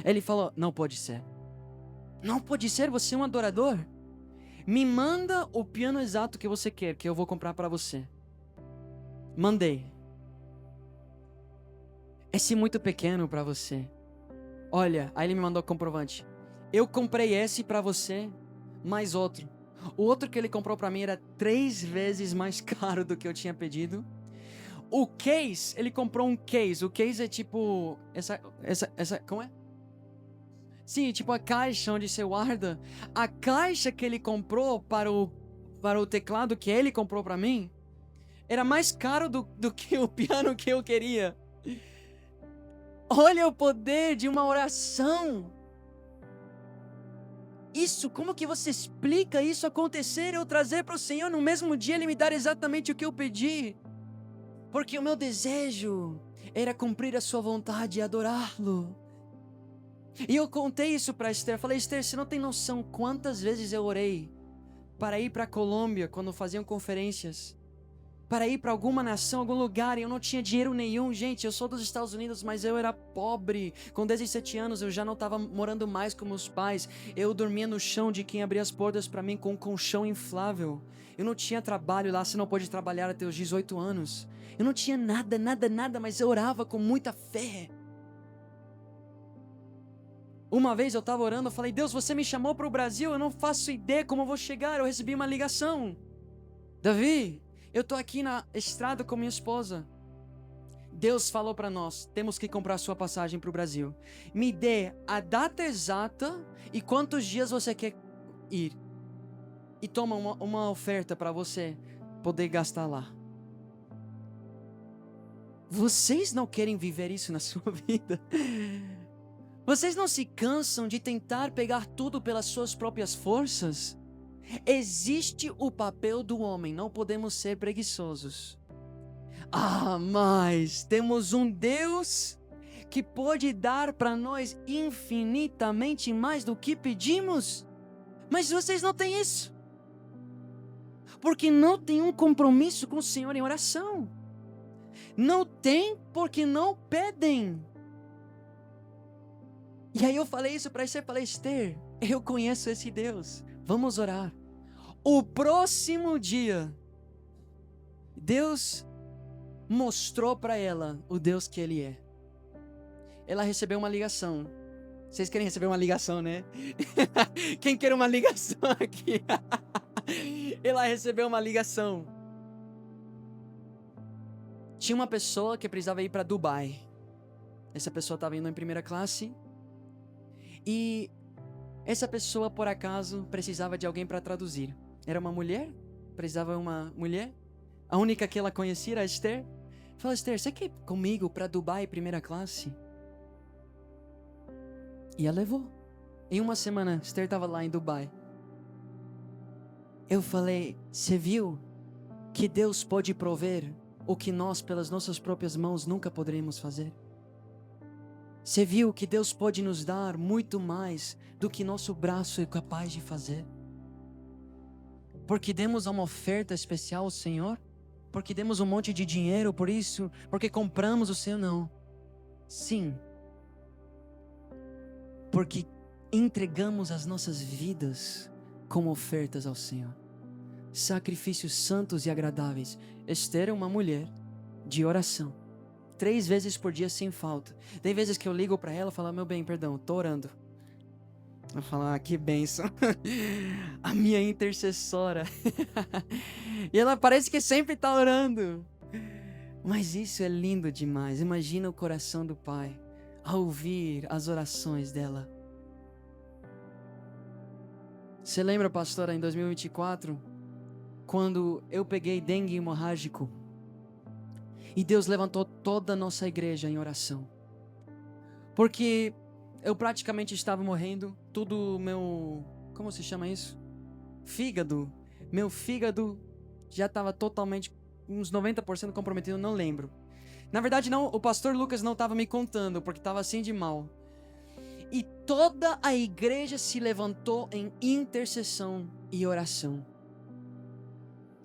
Ele falou: não pode ser. Não pode ser? Você é um adorador? Me manda o piano exato que você quer, que eu vou comprar para você. Mandei. Esse é muito pequeno para você. Olha, aí ele me mandou o comprovante. Eu comprei esse para você, mais outro. O outro que ele comprou para mim era 3 vezes mais caro do que eu tinha pedido. O case, ele comprou um case. O case é tipo essa, como é? Sim, tipo a caixa onde você guarda. A caixa que ele comprou para o teclado que ele comprou para mim era mais caro do que o piano que eu queria. Olha o poder de uma oração. como que você explica isso acontecer, eu trazer para o Senhor no mesmo dia, Ele me dar exatamente o que eu pedi? Porque o meu desejo era cumprir a sua vontade e adorá-lo. E eu contei isso para Esther. Falei, Esther, você não tem noção quantas vezes eu orei para ir para a Colômbia quando faziam conferências, para ir para alguma nação, algum lugar, e eu não tinha dinheiro nenhum. Gente, eu sou dos Estados Unidos, mas eu era pobre. Com 17 anos eu já não estava morando mais com meus pais. Eu dormia no chão de quem abria as portas para mim com um colchão inflável. Eu não tinha trabalho lá, você não pode trabalhar até os 18 anos. Eu não tinha nada, mas eu orava com muita fé. Uma vez eu estava orando, eu falei, Deus, você me chamou para o Brasil, eu não faço ideia como eu vou chegar. Eu recebi uma ligação. Davi, eu estou aqui na estrada com minha esposa. Deus falou para nós, temos que comprar sua passagem para o Brasil. Me dê a data exata e quantos dias você quer ir. E toma uma oferta para você poder gastar lá. Vocês não querem viver isso na sua vida? Vocês não se cansam de tentar pegar tudo pelas suas próprias forças? Existe o papel do homem, não podemos ser preguiçosos. Mas temos um Deus que pode dar para nós infinitamente mais do que pedimos. Mas vocês não têm isso. Porque não tem um compromisso com o Senhor em oração. Não tem porque não pedem. E aí eu falei isso para Esther, falei, Esther, eu conheço esse Deus, vamos orar. O próximo dia, Deus mostrou para ela o Deus que Ele é. Ela recebeu uma ligação. Vocês querem receber uma ligação, né? Quem quer uma ligação aqui? Ela recebeu uma ligação. Tinha uma pessoa que precisava ir para Dubai. Essa pessoa estava indo em primeira classe. E essa pessoa, por acaso, precisava de alguém para traduzir. Era uma mulher, precisava de uma mulher. A única que ela conhecia era a Esther. Falou, Esther, você quer ir comigo para Dubai, primeira classe? E ela levou. Em uma semana, Esther estava lá em Dubai. Eu falei, você viu que Deus pode prover o que nós, pelas nossas próprias mãos, nunca poderíamos fazer? Você viu que Deus pode nos dar muito mais do que nosso braço é capaz de fazer? Porque demos uma oferta especial ao Senhor? Porque demos um monte de dinheiro por isso? Porque compramos o Senhor? Não. Sim. Porque entregamos as nossas vidas como ofertas ao Senhor. Sacrifícios santos e agradáveis. Esther é uma mulher de oração. 3 vezes por dia sem falta. Tem vezes que eu ligo para ela e falo, meu bem, perdão, tô orando. Ela fala, que bênção. A minha intercessora. E ela parece que sempre tá orando. Mas isso é lindo demais. Imagina o coração do Pai ao ouvir as orações dela. Você lembra, pastora, em 2024, quando eu peguei dengue hemorrágico? E Deus levantou toda a nossa igreja em oração. Porque eu praticamente estava morrendo. Tudo meu... Como se chama isso? Fígado. Meu fígado já estava totalmente, uns 90% comprometido, não lembro. Na verdade, não, o pastor Lucas não estava me contando, porque estava assim de mal. E toda a igreja se levantou em intercessão e oração.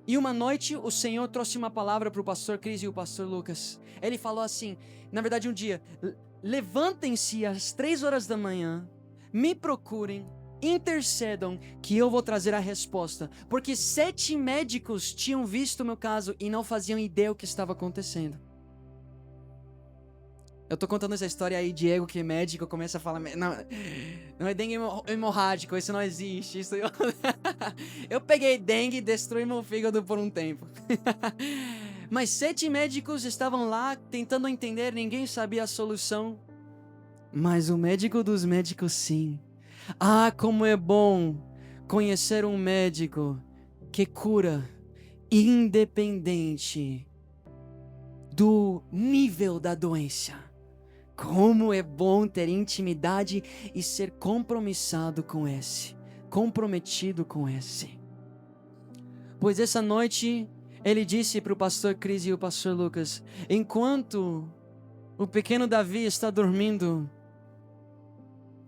E uma noite o Senhor trouxe uma palavra para o pastor Cris e o pastor Lucas. Ele falou assim, na verdade um dia, levantem-se às 3 horas da manhã, me procurem, intercedam que eu vou trazer a resposta. Porque 7 médicos tinham visto o meu caso e não faziam ideia do que estava acontecendo. Eu tô contando essa história aí, Diego, que é médico, começa a falar, não é dengue hemorrágico, isso não existe. Isso eu peguei dengue e destruí meu fígado por um tempo. Mas 7 médicos estavam lá tentando entender, ninguém sabia a solução. Mas o médico dos médicos sim. Como é bom conhecer um médico que cura independente do nível da doença. Como é bom ter intimidade e ser compromissado com esse. comprometido com esse. Pois essa noite, ele disse para o pastor Cris e o pastor Lucas, enquanto o pequeno Davi está dormindo,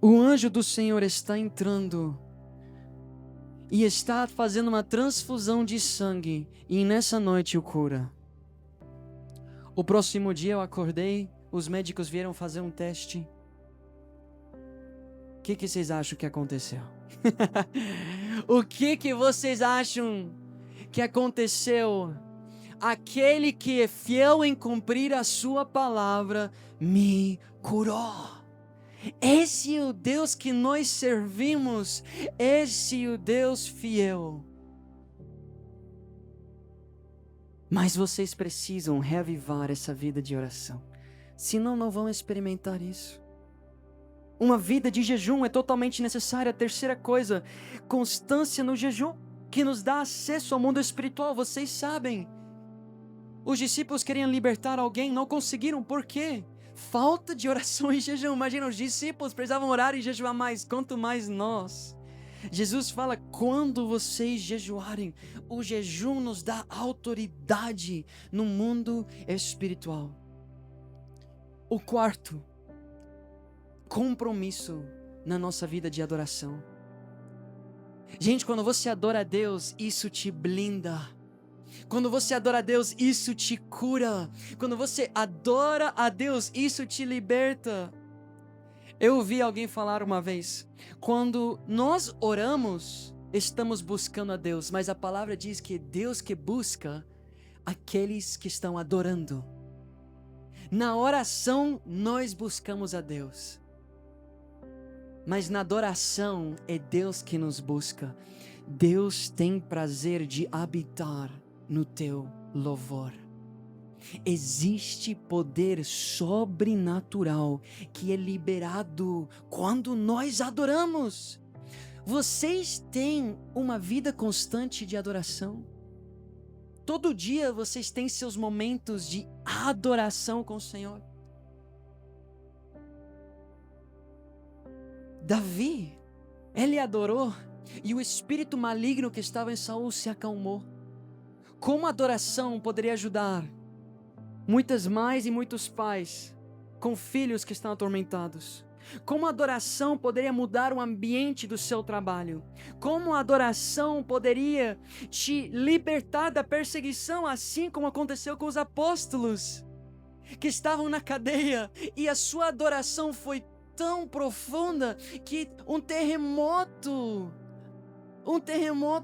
o anjo do Senhor está entrando e está fazendo uma transfusão de sangue, e nessa noite o cura. O próximo dia eu acordei, os médicos vieram fazer um teste. O que vocês acham que aconteceu? O que vocês acham que aconteceu? Aquele que é fiel em cumprir a sua palavra me curou. Esse é o Deus que nós servimos. Esse é o Deus fiel. Mas vocês precisam reavivar essa vida de oração. Senão não vão experimentar isso. Uma vida de jejum é totalmente necessária. A terceira coisa, constância no jejum, que nos dá acesso ao mundo espiritual. Vocês sabem, os discípulos queriam libertar alguém, não conseguiram. Por quê? Falta de oração e jejum. Imagina, os discípulos precisavam orar e jejuar mais, quanto mais nós. Jesus fala, quando vocês jejuarem, o jejum nos dá autoridade no mundo espiritual. O quarto, compromisso na nossa vida de adoração. Gente, quando você adora a Deus, isso te blinda. Quando você adora a Deus, isso te cura. Quando você adora a Deus, isso te liberta. Eu ouvi alguém falar uma vez, quando nós oramos, estamos buscando a Deus, mas a palavra diz que é Deus que busca aqueles que estão adorando. Na oração, nós buscamos a Deus. Mas na adoração, é Deus que nos busca. Deus tem prazer de habitar no teu louvor. Existe poder sobrenatural que é liberado quando nós adoramos. Vocês têm uma vida constante de adoração? Todo dia vocês têm seus momentos de adoração com o Senhor? Davi, ele adorou e o espírito maligno que estava em Saul se acalmou. Como a adoração poderia ajudar muitas mães e muitos pais com filhos que estão atormentados? Como a adoração poderia mudar o ambiente do seu trabalho? Como a adoração poderia te libertar da perseguição, assim como aconteceu com os apóstolos que estavam na cadeia e a sua adoração foi tão profunda que um terremoto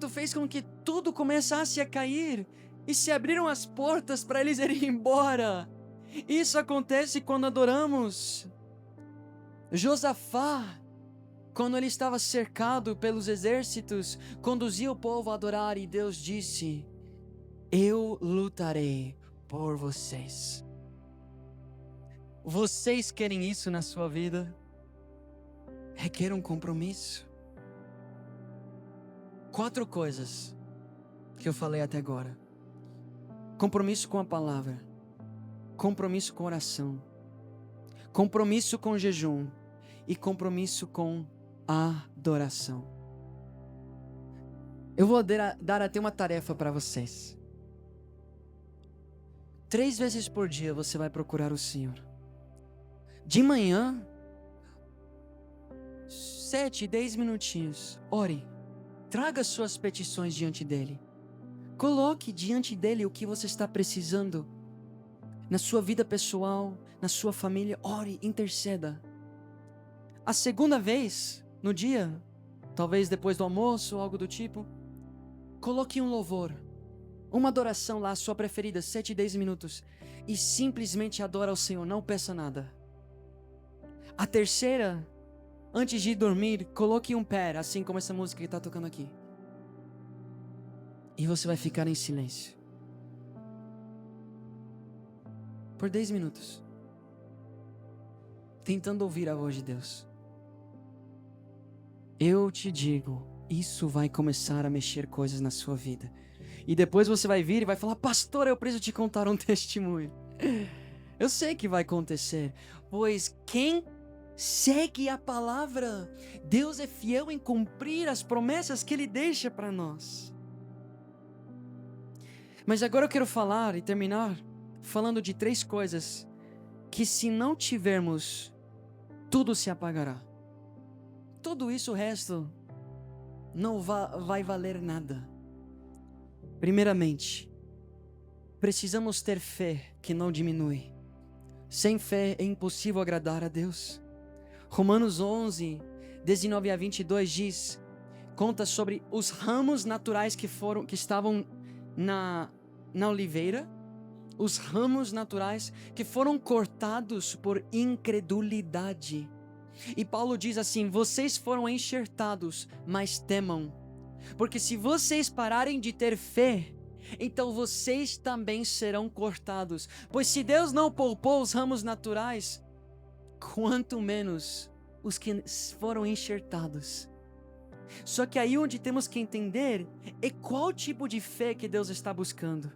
fez com que tudo começasse a cair e se abriram as portas para eles irem embora. Isso acontece quando adoramos. Josafá, quando ele estava cercado pelos exércitos, conduzia o povo a adorar e Deus disse: eu lutarei por vocês. Vocês querem isso na sua vida? Requer um compromisso. 4 coisas que eu falei até agora: compromisso com a palavra, compromisso com oração, compromisso com jejum e compromisso com adoração. Eu vou dar até uma tarefa para vocês. 3 vezes por dia você vai procurar o Senhor. De manhã, 7, 10 minutinhos, ore. Traga suas petições diante dele. Coloque diante dele o que você está precisando. Na sua vida pessoal, na sua família, ore, interceda. A segunda vez, no dia, talvez depois do almoço ou algo do tipo, coloque um louvor, uma adoração lá, sua preferida, 7, 10 minutos, e simplesmente adora ao Senhor, não peça nada. A terceira, antes de dormir, coloque um pé, assim como essa música que está tocando aqui. E você vai ficar em silêncio por 10 minutos, tentando ouvir a voz de Deus. Eu te digo, isso vai começar a mexer coisas na sua vida. E depois você vai vir e vai falar: pastor, eu preciso te contar um testemunho. Eu sei que vai acontecer, pois quem Segue a palavra. Deus é fiel em cumprir as promessas que Ele deixa para nós. Mas agora eu quero falar e terminar falando de 3 coisas que, se não tivermos, tudo se apagará. Tudo isso, o resto, não vai valer nada. Primeiramente, precisamos ter fé que não diminui. Sem fé é impossível agradar a Deus. Romanos 11, 19 a 22 diz, conta sobre os ramos naturais que estavam na oliveira, os ramos naturais que foram cortados por incredulidade. E Paulo diz assim: vocês foram enxertados, mas temam, porque se vocês pararem de ter fé, então vocês também serão cortados. Pois se Deus não poupou os ramos naturais, quanto menos os que foram enxertados. Só que aí onde temos que entender é qual tipo de fé que Deus está buscando.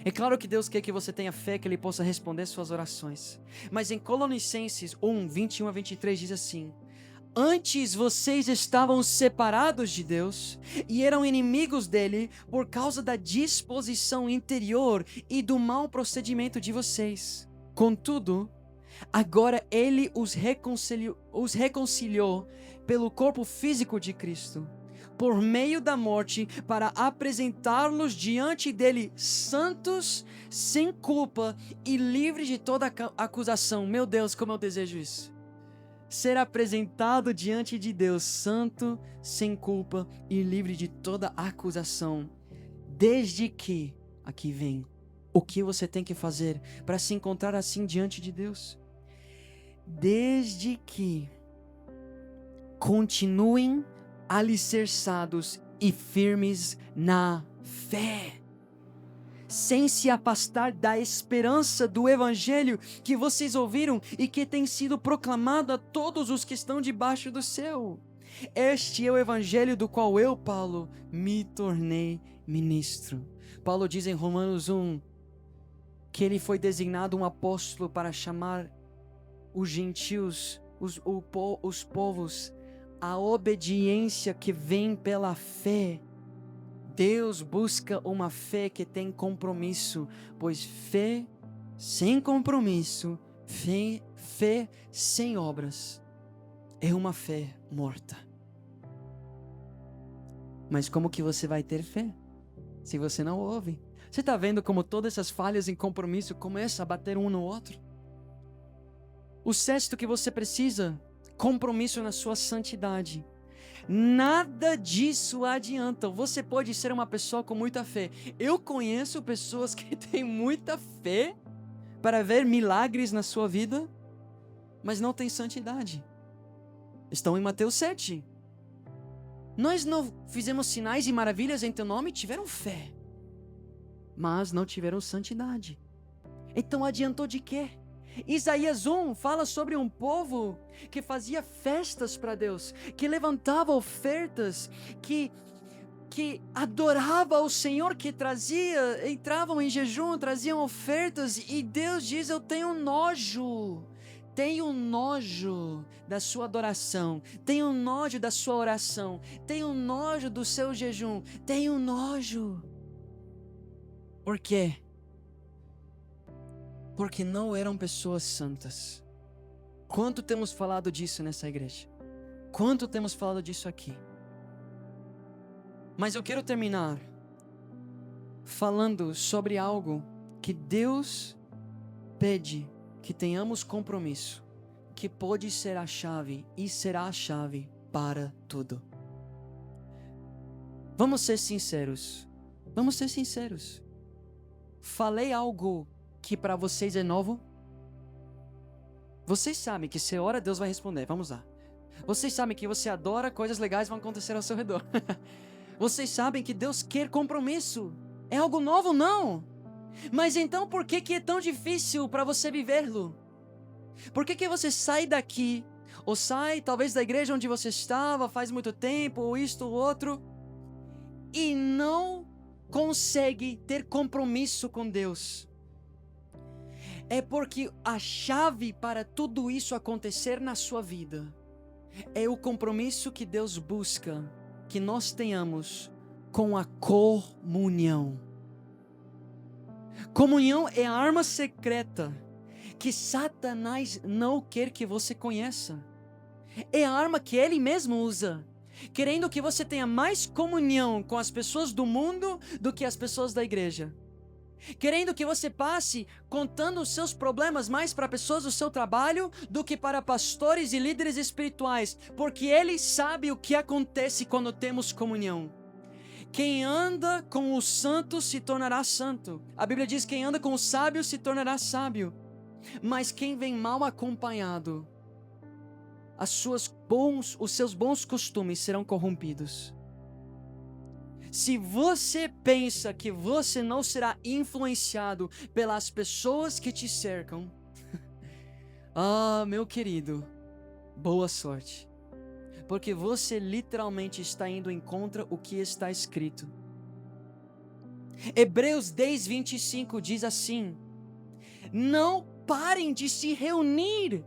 É claro que Deus quer que você tenha fé que Ele possa responder suas orações. Mas em Colossenses 1, 21 a 23 diz assim: antes vocês estavam separados de Deus e eram inimigos dele por causa da disposição interior e do mau procedimento de vocês. Contudo, agora Ele os reconciliou pelo corpo físico de Cristo, por meio da morte, para apresentá-los diante dele santos, sem culpa e livres de toda acusação. Meu Deus, como eu desejo isso. Ser apresentado diante de Deus santo, sem culpa e livre de toda acusação. Desde que, aqui vem, o que você tem que fazer para se encontrar assim diante de Deus? Desde que continuem alicerçados e firmes na fé, sem se afastar da esperança do evangelho que vocês ouviram e que tem sido proclamado a todos os que estão debaixo do céu. Este é o evangelho do qual eu, Paulo, me tornei ministro. Paulo diz em Romanos 1 que ele foi designado um apóstolo para chamar os gentios, os povos, a obediência que vem pela fé. Deus busca uma fé que tem compromisso, pois fé sem compromisso, fé sem obras, é uma fé morta. Mas como que você vai ter fé se você não ouve? Você está vendo como todas essas falhas em compromisso começam a bater um no outro? O sexto que você precisa: compromisso na sua santidade. Nada disso adianta. Você pode ser uma pessoa com muita fé. Eu conheço pessoas que têm muita fé para ver milagres na sua vida, mas não têm santidade. Estão em Mateus 7. Nós não fizemos sinais e maravilhas em teu nome, tiveram fé, mas não tiveram santidade. Então adiantou de quê? Isaías 1 fala sobre um povo que fazia festas para Deus, que levantava ofertas, que adorava ao Senhor, que entravam em jejum, traziam ofertas, e Deus diz: eu tenho nojo da sua adoração, tenho nojo da sua oração, tenho nojo do seu jejum, tenho nojo. Por quê? Porque não eram pessoas santas. Quanto temos falado disso nessa igreja? Quanto temos falado disso aqui? Mas eu quero terminar falando sobre algo que Deus pede que tenhamos compromisso, que pode ser a chave e será a chave para tudo. Vamos ser sinceros. Vamos ser sinceros. Falei algo que para vocês é novo? Vocês sabem que se ora, Deus vai responder. Vamos lá. Vocês sabem que você adora, coisas legais vão acontecer ao seu redor. Vocês sabem que Deus quer compromisso. É algo novo? Não. Mas então por que é tão difícil para você vivê-lo? Por que você sai daqui, ou sai talvez da igreja onde você estava faz muito tempo, ou isto ou outro, e não consegue ter compromisso com Deus? É porque a chave para tudo isso acontecer na sua vida é o compromisso que Deus busca que nós tenhamos com a comunhão. Comunhão é a arma secreta que Satanás não quer que você conheça. É a arma que ele mesmo usa, querendo que você tenha mais comunhão com as pessoas do mundo do que as pessoas da igreja. Querendo que você passe contando os seus problemas mais para pessoas do seu trabalho do que para pastores e líderes espirituais, porque ele sabe o que acontece quando temos comunhão. Quem anda com o santo se tornará santo. A Bíblia diz: quem anda com o sábio se tornará sábio. Mas quem vem mal acompanhado, os seus bons costumes serão corrompidos. Se você pensa que você não será influenciado pelas pessoas que te cercam, meu querido, boa sorte. Porque você literalmente está indo em contra o que está escrito. Hebreus 10, 25 diz assim: não parem de se reunir.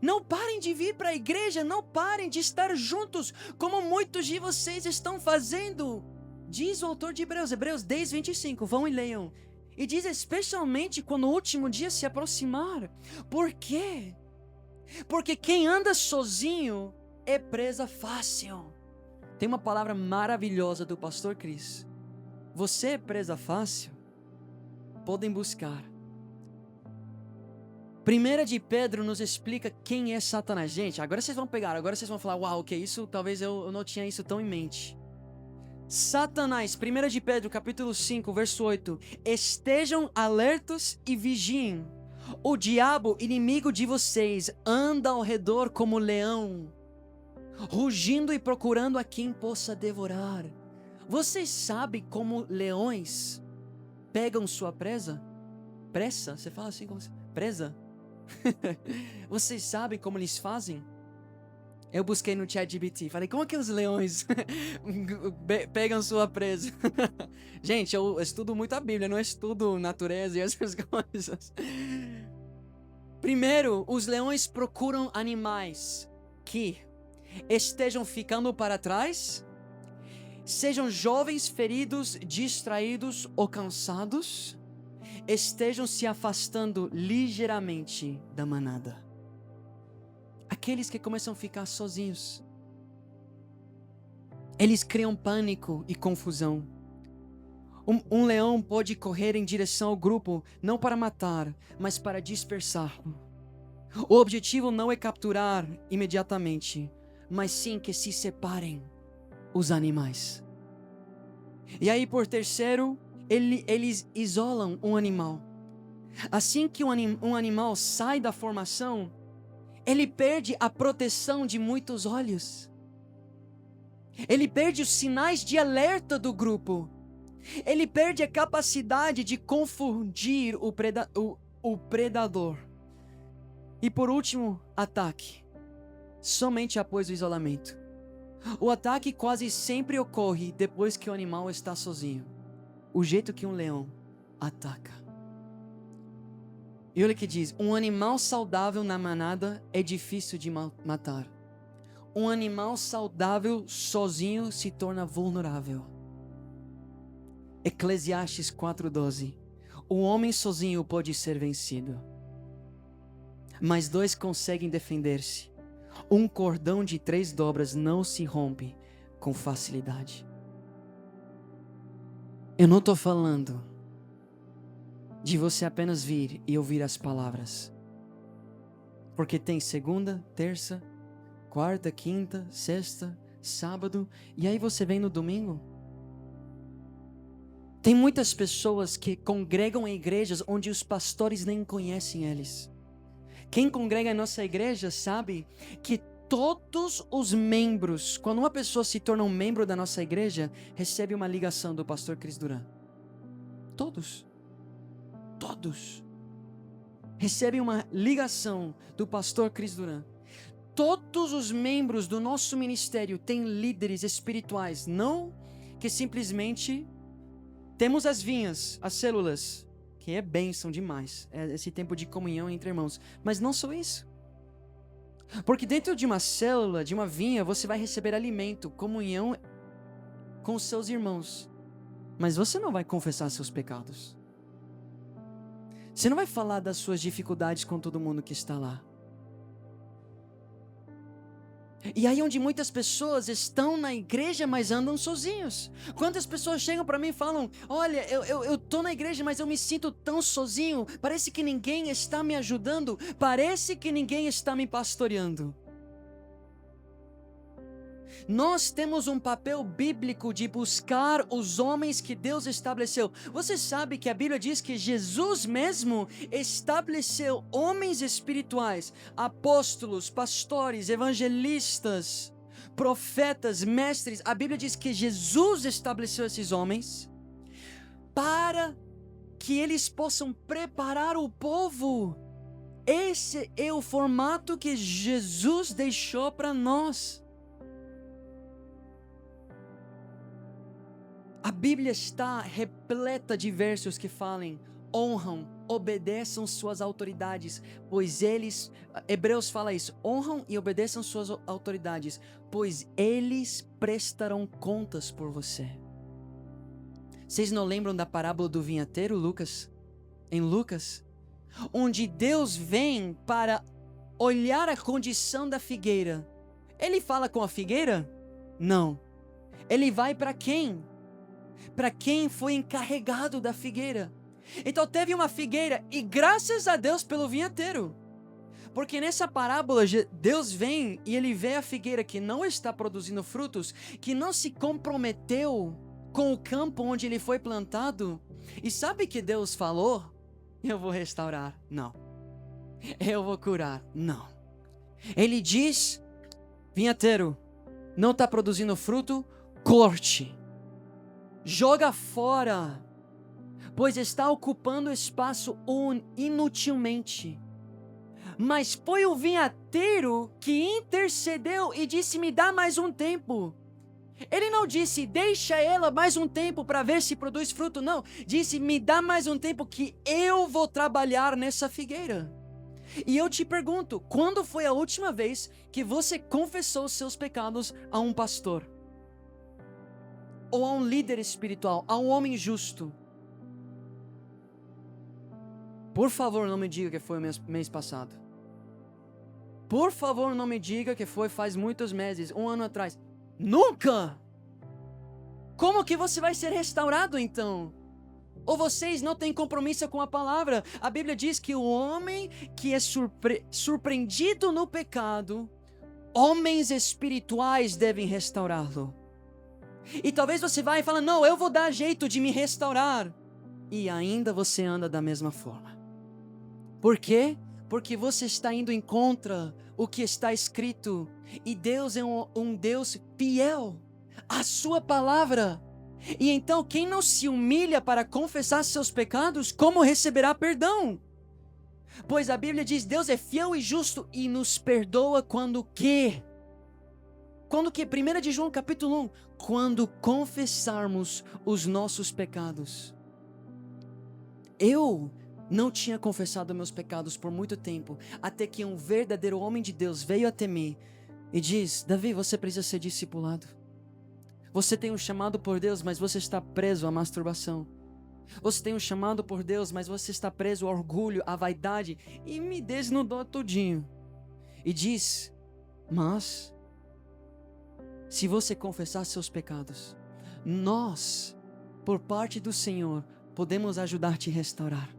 Não parem de vir para a igreja. Não parem de estar juntos, como muitos de vocês estão fazendo. Diz o autor de Hebreus, Hebreus 10, 25, vão e leiam. E diz especialmente quando o último dia se aproximar. Por quê? Porque quem anda sozinho é presa fácil. Tem uma palavra maravilhosa do pastor Cris. Você é presa fácil? Podem buscar. 1 de Pedro nos explica quem é Satanás. Gente, agora vocês vão pegar, agora vocês vão falar: uau, que isso, talvez eu não tinha isso tão em mente. Satanás, 1 de Pedro, capítulo 5, verso 8. Estejam alertos e vigiem. O diabo, inimigo de vocês, anda ao redor como leão, rugindo e procurando a quem possa devorar. Vocês sabem como leões pegam sua presa? Pressa? Você fala assim como presa? Vocês sabem como eles fazem? Eu busquei no ChatGPT, falei: como é que os leões pegam sua presa? Gente, eu estudo muito a Bíblia, não estudo natureza e essas coisas. Primeiro, os leões procuram animais que estejam ficando para trás, sejam jovens feridos, distraídos ou cansados, estejam se afastando ligeiramente da manada. Aqueles que começam a ficar sozinhos. Eles criam pânico e confusão. Um leão pode correr em direção ao grupo, não para matar, mas para dispersá-lo. O objetivo não é capturar imediatamente, mas sim que se separem os animais. E aí, por terceiro, eles isolam um animal. Assim que um animal sai da formação, ele perde a proteção de muitos olhos. Ele perde os sinais de alerta do grupo. Ele perde a capacidade de confundir o predador. E por último, ataque. Somente após o isolamento. O ataque quase sempre ocorre depois que o animal está sozinho. O jeito que um leão ataca. E olha o que diz: um animal saudável na manada é difícil de matar. Um animal saudável sozinho se torna vulnerável. Eclesiastes 4:12. O homem sozinho pode ser vencido, mas dois conseguem defender-se. Um cordão de 3 dobras não se rompe com facilidade. Eu não estou falando de você apenas vir e ouvir as palavras, porque tem segunda, terça, quarta, quinta, sexta, sábado, e aí você vem no domingo. Tem muitas pessoas que congregam em igrejas onde os pastores nem conhecem eles. Quem congrega em nossa igreja sabe que todos os membros, quando uma pessoa se torna um membro da nossa igreja, recebe uma ligação do pastor Cris Duran. Todos recebem uma ligação do pastor Cris Duran. Todos os membros do nosso ministério têm líderes espirituais, não que simplesmente temos as vinhas, as células, que é bênção demais, é esse tempo de comunhão entre irmãos. Mas não só isso. Porque dentro de uma célula, de uma vinha, você vai receber alimento, comunhão com os seus irmãos. Mas você não vai confessar seus pecados. Você não vai falar das suas dificuldades com todo mundo que está lá. E aí onde muitas pessoas estão na igreja, mas andam sozinhos. Quantas pessoas chegam para mim e falam: olha, eu tô na igreja, mas eu me sinto tão sozinho. Parece que ninguém está me ajudando. Parece que ninguém está me pastoreando. Nós temos um papel bíblico de buscar os homens que Deus estabeleceu. Você sabe que a Bíblia diz que Jesus mesmo estabeleceu homens espirituais, apóstolos, pastores, evangelistas, profetas, mestres. A Bíblia diz que Jesus estabeleceu esses homens para que eles possam preparar o povo. Esse é o formato que Jesus deixou para nós. A Bíblia está repleta de versos que falam: honram, obedeçam suas autoridades, pois eles, Hebreus fala isso, honram e obedeçam suas autoridades, pois eles prestarão contas por você. Vocês não lembram da parábola do vinhateiro, Lucas? Em Lucas? Onde Deus vem para olhar a condição da figueira. Ele fala com a figueira? Não. Ele vai para quem? Para quem foi encarregado da figueira. Então teve uma figueira, e graças a Deus pelo vinhateiro. Porque nessa parábola Deus vem e ele vê a figueira que não está produzindo frutos, que não se comprometeu com o campo onde ele foi plantado. E sabe que Deus falou? Eu vou restaurar. Não. Eu vou curar. Não. Ele diz: vinhateiro, não está produzindo fruto? Corte. Joga fora, pois está ocupando espaço inutilmente. Mas foi o vinhateiro que intercedeu e disse: me dá mais um tempo. Ele não disse: deixa ela mais um tempo para ver se produz fruto. Não, disse: me dá mais um tempo que eu vou trabalhar nessa figueira. E eu te pergunto, quando foi a última vez que você confessou seus pecados a um pastor? Ou a um líder espiritual, a um homem justo? Por favor, não me diga que foi o mês passado. Por favor, não me diga que foi faz muitos meses, um ano atrás. Nunca! Como que você vai ser restaurado então? Ou vocês não têm compromisso com a palavra? A Bíblia diz que o homem que é surpreendido no pecado, homens espirituais devem restaurá-lo. E talvez você vai e fala: não, eu vou dar jeito de me restaurar. E ainda você anda da mesma forma. Por quê? Porque você está indo em contra o que está escrito. E Deus é um Deus fiel à sua palavra. E então quem não se humilha para confessar seus pecados, como receberá perdão? Pois a Bíblia diz: Deus é fiel e justo e nos perdoa quando quê? Quando que? 1 de João capítulo 1. Quando confessarmos os nossos pecados. Eu não tinha confessado meus pecados por muito tempo, até que um verdadeiro homem de Deus veio até mim e diz: Davi, você precisa ser discipulado. Você tem um chamado por Deus, mas você está preso à masturbação. Você tem um chamado por Deus, mas você está preso ao orgulho, à vaidade. E me desnudou tudinho. E diz: mas se você confessar seus pecados, nós, por parte do Senhor, podemos ajudar a te restaurar.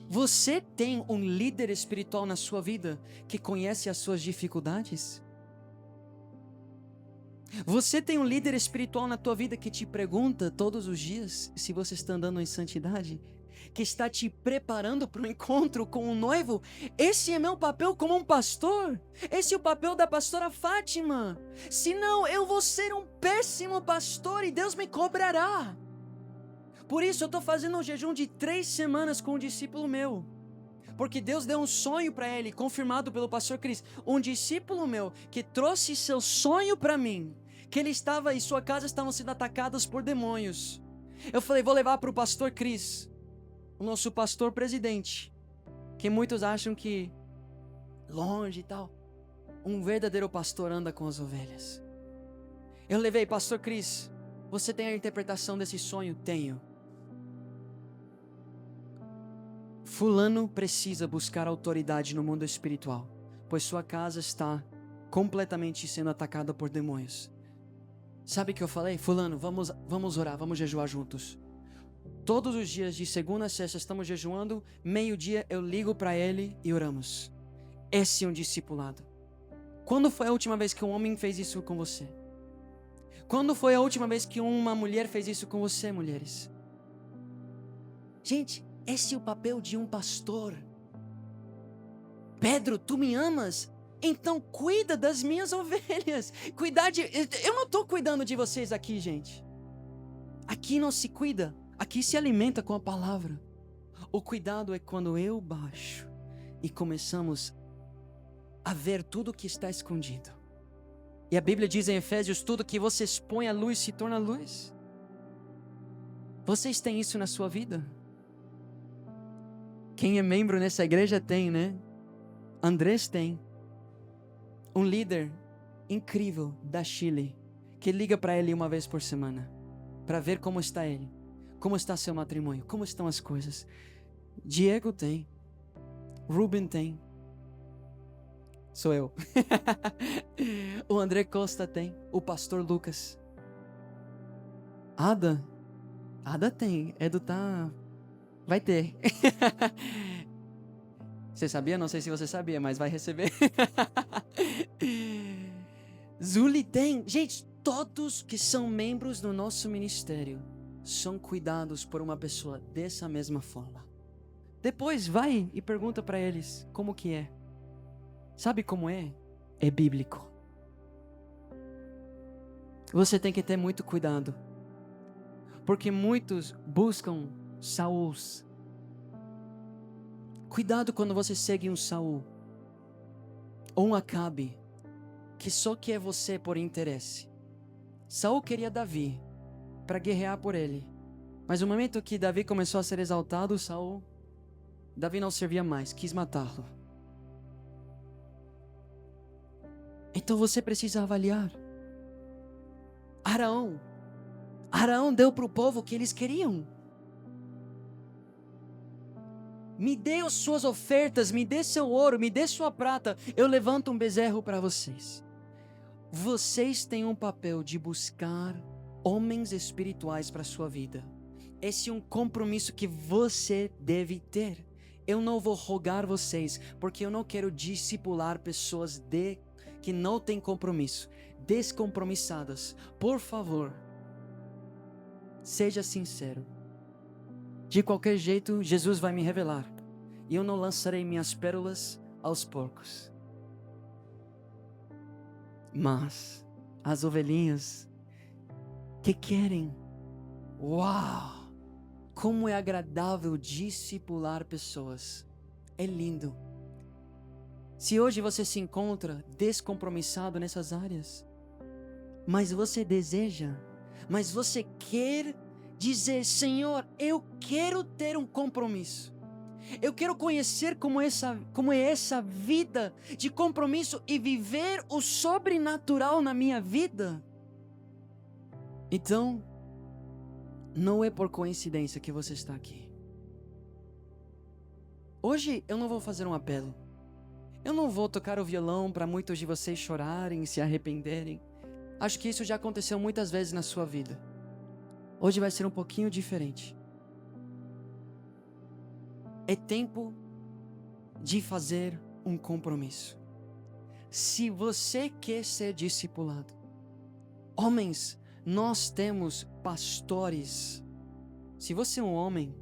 Você tem um líder espiritual na sua vida que conhece as suas dificuldades? Você tem um líder espiritual na tua vida que te pergunta todos os dias se você está andando em santidade? Que está te preparando para o encontro com o noivo? Esse é meu papel como um pastor. Esse é o papel da pastora Fátima. Senão eu vou ser um péssimo pastor e Deus me cobrará. Por isso eu estou fazendo um jejum de 3 semanas com um discípulo meu. Porque Deus deu um sonho para ele, confirmado pelo pastor Cris. Um discípulo meu que trouxe seu sonho para mim. Que ele estava e sua casa estavam sendo atacadas por demônios. Eu falei: vou levar para o pastor Cris. o nosso pastor presidente, que muitos acham que longe e tal. Um verdadeiro pastor anda com as ovelhas. Eu levei, pastor Cris, você tem a interpretação desse sonho? Tenho. Fulano precisa buscar autoridade no mundo espiritual, pois sua casa está completamente sendo atacada por demônios. Sabe o que eu falei? Fulano, vamos orar, vamos jejuar juntos. Todos os dias de segunda a sexta estamos jejuando, meio-dia eu ligo para ele e oramos. Esse é um discipulado. Quando foi a última vez que um homem fez isso com você? Quando foi a última vez que uma mulher fez isso com você, mulheres? Gente, esse é o papel de um pastor. Pedro, tu me amas? Então cuida das minhas ovelhas. Eu não estou cuidando de vocês aqui, gente. Aqui não se cuida. Aqui se alimenta com a palavra. O cuidado é quando eu baixo e começamos a ver tudo que está escondido. E a Bíblia diz em Efésios, tudo que você expõe à luz se torna luz. Vocês têm isso na sua vida? Quem é membro nessa igreja tem, né? Andrés tem. Um líder incrível da Chile, que liga para ele uma vez por semana, para ver como está ele, como está seu matrimônio, como estão as coisas. Diego tem. Ruben tem. Sou eu. O André Costa tem. O pastor Lucas. Ada tem. Edu tá... vai ter. Você sabia? Não sei se você sabia, mas vai receber. Zuli tem. Gente, todos que são membros do nosso ministério são cuidados por uma pessoa dessa mesma forma. Depois vai e pergunta para eles como que é. Sabe como é? É bíblico. Você tem que ter muito cuidado, porque muitos buscam Sauls. Cuidado quando você segue um Saul ou um Acabe, que só quer você por interesse. Saul queria Davi para guerrear por ele, mas no momento que Davi começou a ser exaltado, Davi não servia mais, quis matá-lo. Então você precisa avaliar. Araão deu para o povo o que eles queriam. Me dê as suas ofertas, me dê seu ouro, me dê sua prata, eu levanto um bezerro para vocês. Vocês têm um papel de buscar homens espirituais para a sua vida. Esse é um compromisso que você deve ter. Eu não vou rogar vocês, porque eu não quero discipular pessoas que não têm compromisso, descompromissadas. Por favor, seja sincero. De qualquer jeito, Jesus vai me revelar, e eu não lançarei minhas pérolas aos porcos. Mas as ovelhinhas que querem, uau! Como é agradável discipular pessoas. É lindo. Se hoje você se encontra descompromissado nessas áreas, mas você quer dizer, Senhor, eu quero ter um compromisso. Eu quero conhecer como é essa vida de compromisso e viver o sobrenatural na minha vida. Então, não é por coincidência que você está aqui. Hoje eu não vou fazer um apelo. Eu não vou tocar o violão para muitos de vocês chorarem, se arrependerem. Acho que isso já aconteceu muitas vezes na sua vida. Hoje vai ser um pouquinho diferente. É tempo de fazer um compromisso. Se você quer ser discipulado, homens, nós temos pastores. Se você é um homem,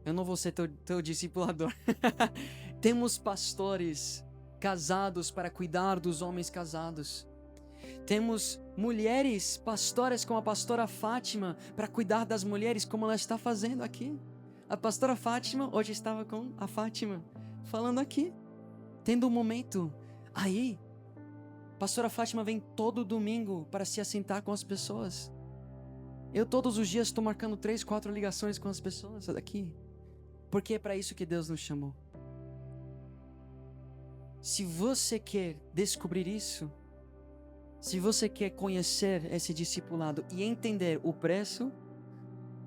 eu não vou ser teu discipulador. Temos pastores casados para cuidar dos homens casados. Temos mulheres pastoras como a pastora Fátima para cuidar das mulheres, como ela está fazendo aqui. A pastora Fátima hoje estava com a Fátima falando aqui, tendo um momento. Aí, a pastora Fátima vem todo domingo para se assentar com as pessoas. Eu todos os dias estou marcando 3, 4 ligações com as pessoas daqui. Porque é para isso que Deus nos chamou. Se você quer descobrir isso, se você quer conhecer esse discipulado e entender o preço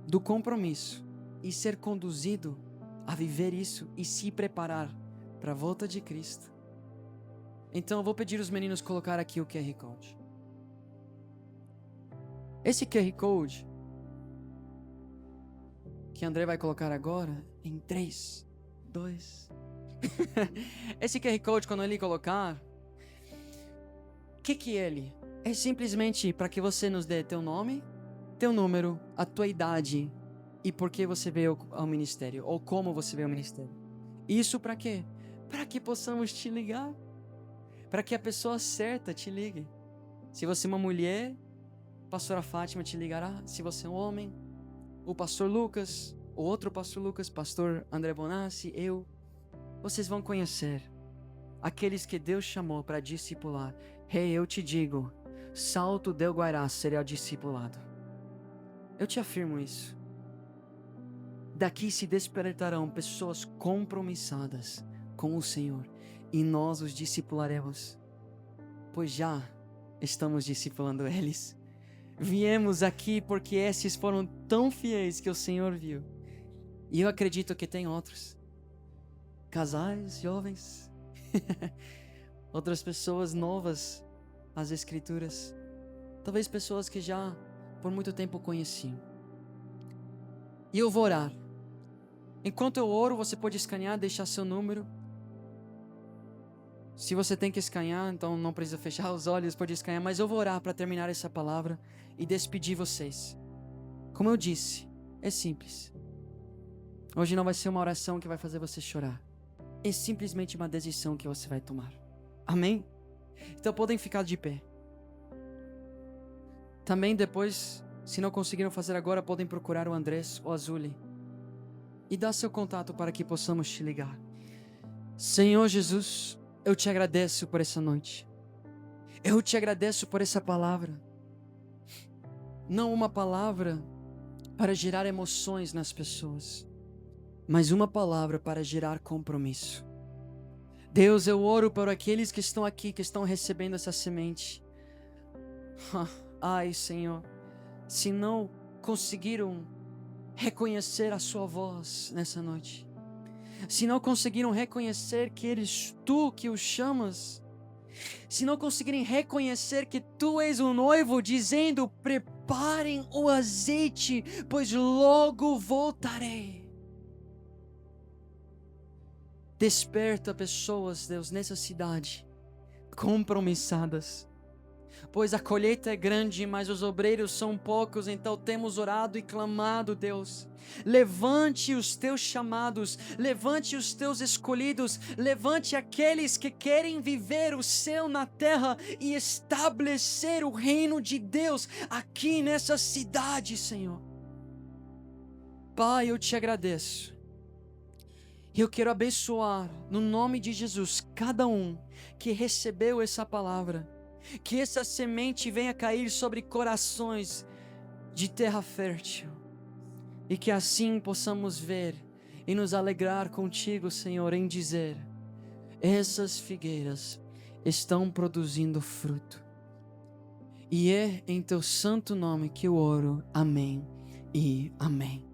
do compromisso e ser conduzido a viver isso e se preparar para a volta de Cristo, então eu vou pedir os meninos colocar aqui o QR Code. Esse QR Code que André vai colocar agora em 3, 2. Esse QR Code, quando ele colocar, o que é ele? É simplesmente para que você nos dê teu nome, teu número, a tua idade e por que você veio ao ministério ou como você veio ao ministério. Isso para quê? Para que possamos te ligar, para que a pessoa certa te ligue. Se você é uma mulher, a pastora Fátima te ligará. Se você é um homem, o pastor Lucas, o outro pastor Lucas, pastor André Bonassi, eu. Vocês vão conhecer aqueles que Deus chamou para discipular. Eu te digo, Salto del Guairá será discipulado. Eu te afirmo isso. Daqui se despertarão pessoas compromissadas com o Senhor e nós os discipularemos, pois já estamos discipulando eles. Viemos aqui porque esses foram tão fiéis que o Senhor viu. E eu acredito que tem outros. Casais, jovens, outras pessoas novas às Escrituras. Talvez pessoas que já por muito tempo conheciam. E eu vou orar. Enquanto eu oro, você pode escanear, deixar seu número. Se você tem que escanear, então não precisa fechar os olhos, pode escanear. Mas eu vou orar para terminar essa palavra e despedir vocês. Como eu disse, é simples. Hoje não vai ser uma oração que vai fazer você chorar. É simplesmente uma decisão que você vai tomar. Amém? Então podem ficar de pé. Também depois, se não conseguiram fazer agora, podem procurar o Andrés ou a Zuli e dar seu contato para que possamos te ligar. Senhor Jesus, eu te agradeço por essa noite. Eu te agradeço por essa palavra. Não uma palavra para gerar emoções nas pessoas, mas uma palavra para gerar compromisso. Deus, eu oro por aqueles que estão aqui, que estão recebendo essa semente. Ai, Senhor, se não conseguiram reconhecer a sua voz nessa noite, se não conseguiram reconhecer que eres tu que os chamas, se não conseguirem reconhecer que tu és o noivo dizendo, preparem o azeite, pois logo voltarei. Desperta pessoas, Deus, nessa cidade, compromissadas, pois a colheita é grande, mas os obreiros são poucos, então temos orado e clamado, Deus. Levante os teus chamados, levante os teus escolhidos, levante aqueles que querem viver o céu na terra e estabelecer o reino de Deus aqui nessa cidade, Senhor. Pai, eu te agradeço. Eu quero abençoar, no nome de Jesus, cada um que recebeu essa palavra. Que essa semente venha cair sobre corações de terra fértil. E que assim possamos ver e nos alegrar contigo, Senhor, em dizer: essas figueiras estão produzindo fruto. E é em teu santo nome que eu oro. Amém e amém.